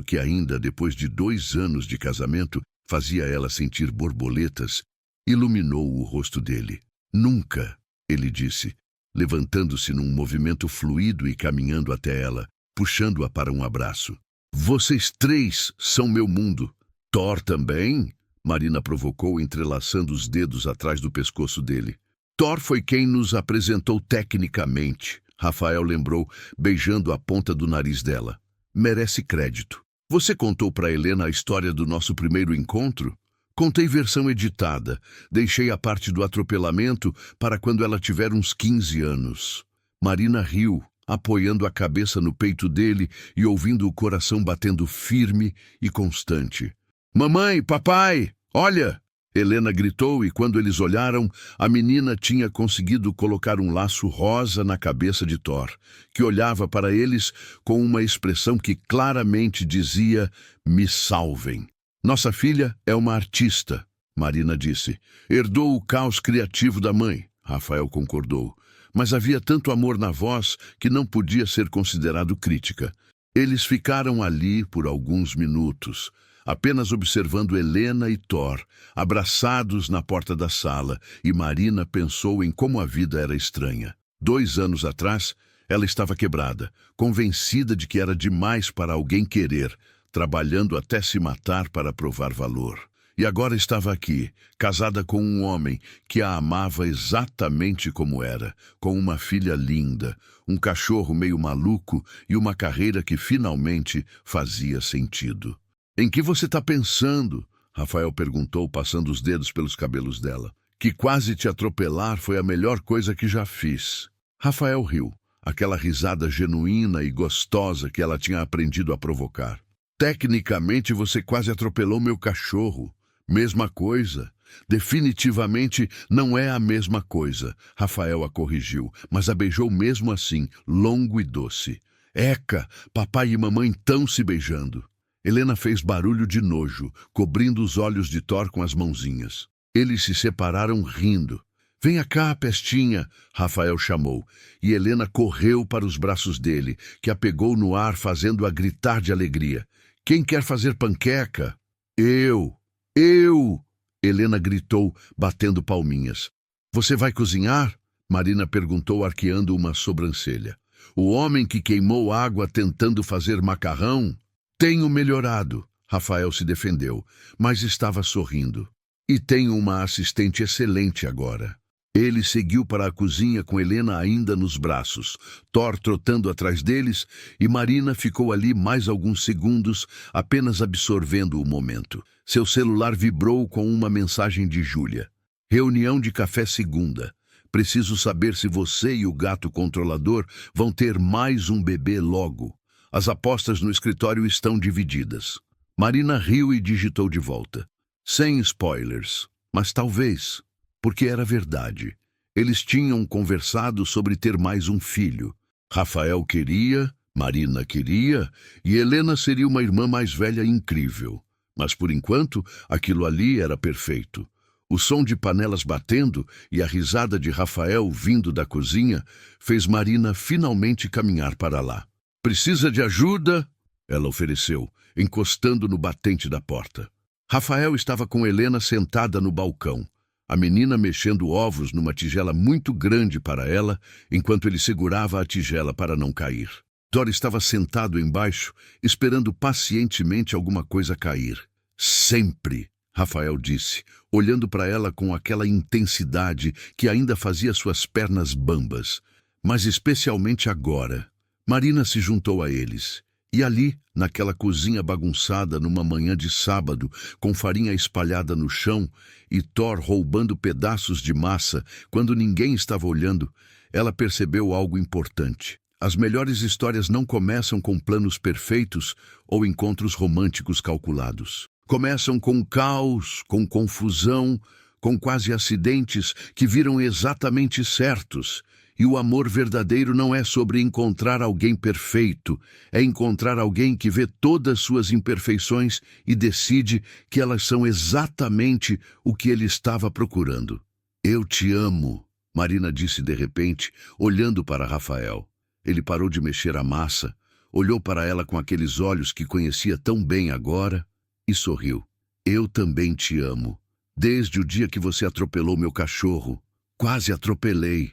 que ainda depois de 2 anos de casamento fazia ela sentir borboletas, iluminou o rosto dele. Nunca, ele disse, levantando-se num movimento fluido e caminhando até ela, puxando-a para um abraço. Vocês 3 são meu mundo. Thor também? Marina provocou, entrelaçando os dedos atrás do pescoço dele. Thor foi quem nos apresentou tecnicamente, Rafael lembrou, beijando a ponta do nariz dela. Merece crédito. Você contou para Helena a história do nosso primeiro encontro? Contei versão editada. Deixei a parte do atropelamento para quando ela tiver uns 15 anos. Marina riu, apoiando a cabeça no peito dele e ouvindo o coração batendo firme e constante. Mamãe, papai, olha! Helena gritou e quando eles olharam, a menina tinha conseguido colocar um laço rosa na cabeça de Thor, que olhava para eles com uma expressão que claramente dizia, "Me salvem". Nossa filha é uma artista, Marina disse. Herdou o caos criativo da mãe, Rafael concordou. Mas havia tanto amor na voz que não podia ser considerado crítica. Eles ficaram ali por alguns minutos, apenas observando Helena e Thor, abraçados na porta da sala, e Marina pensou em como a vida era estranha. 2 anos atrás, ela estava quebrada, convencida de que era demais para alguém querer, trabalhando até se matar para provar valor. E agora estava aqui, casada com um homem que a amava exatamente como era, com uma filha linda, um cachorro meio maluco e uma carreira que finalmente fazia sentido. Em que você está pensando? Rafael perguntou, passando os dedos pelos cabelos dela. Que quase te atropelar foi a melhor coisa que já fiz. Rafael riu, aquela risada genuína e gostosa que ela tinha aprendido a provocar. Tecnicamente você quase atropelou meu cachorro. Mesma coisa. Definitivamente não é a mesma coisa, Rafael a corrigiu, mas a beijou mesmo assim, longo e doce. Eca, papai e mamãe estão se beijando. Helena fez barulho de nojo, cobrindo os olhos de Thor com as mãozinhas. Eles se separaram rindo. Venha cá, pestinha, Rafael chamou, e Helena correu para os braços dele, que a pegou no ar fazendo-a gritar de alegria. Quem quer fazer panqueca? Eu! Eu! Helena gritou, batendo palminhas. Você vai cozinhar? Marina perguntou, arqueando uma sobrancelha. O homem que queimou água tentando fazer macarrão? Tenho melhorado, Rafael se defendeu, mas estava sorrindo. E tenho uma assistente excelente agora. Ele seguiu para a cozinha com Helena ainda nos braços, Thor trotando atrás deles, e Marina ficou ali mais alguns segundos, apenas absorvendo o momento. Seu celular vibrou com uma mensagem de Júlia. Reunião de café segunda. Preciso saber se você e o gato controlador vão ter mais um bebê logo. As apostas no escritório estão divididas. Marina riu e digitou de volta. Sem spoilers, mas talvez, porque era verdade. Eles tinham conversado sobre ter mais um filho. Rafael queria, Marina queria, e Helena seria uma irmã mais velha incrível. Mas por enquanto, aquilo ali era perfeito. O som de panelas batendo e a risada de Rafael vindo da cozinha fez Marina finalmente caminhar para lá. Precisa de ajuda? Ela ofereceu, encostando no batente da porta. Rafael estava com Helena sentada no balcão, a menina mexendo ovos numa tigela muito grande para ela, enquanto ele segurava a tigela para não cair. Thor estava sentado embaixo, esperando pacientemente alguma coisa cair. Sempre, Rafael disse, olhando para ela com aquela intensidade que ainda fazia suas pernas bambas. Mas especialmente agora. Marina se juntou a eles. E ali, naquela cozinha bagunçada numa manhã de sábado, com farinha espalhada no chão e Thor roubando pedaços de massa quando ninguém estava olhando, ela percebeu algo importante. As melhores histórias não começam com planos perfeitos ou encontros românticos calculados. Começam com caos, com confusão, com quase acidentes que viram exatamente certos. E o amor verdadeiro não é sobre encontrar alguém perfeito, é encontrar alguém que vê todas suas imperfeições e decide que elas são exatamente o que ele estava procurando. Eu te amo, Marina disse de repente, olhando para Rafael. Ele parou de mexer a massa, olhou para ela com aqueles olhos que conhecia tão bem agora e sorriu. Eu também te amo. Desde o dia que você atropelou meu cachorro. Quase atropelei.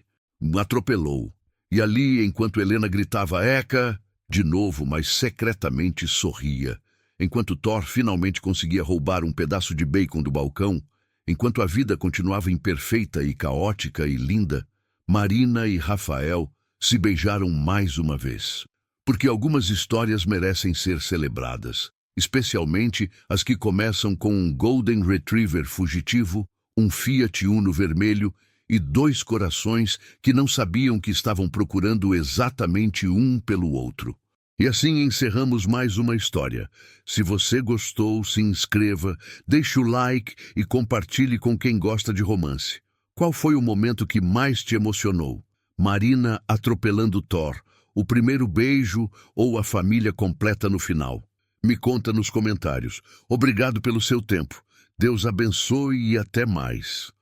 Atropelou. E ali, enquanto Helena gritava "Eca", de novo, mas secretamente sorria. Enquanto Thor finalmente conseguia roubar um pedaço de bacon do balcão, enquanto a vida continuava imperfeita e caótica e linda, Marina e Rafael se beijaram mais uma vez. Porque algumas histórias merecem ser celebradas, especialmente as que começam com um Golden Retriever fugitivo, um Fiat Uno vermelho e dois corações que não sabiam que estavam procurando exatamente um pelo outro. E assim encerramos mais uma história. Se você gostou, se inscreva, deixe o like e compartilhe com quem gosta de romance. Qual foi o momento que mais te emocionou? Marina atropelando Thor, o primeiro beijo ou a família completa no final? Me conta nos comentários. Obrigado pelo seu tempo. Deus abençoe e até mais.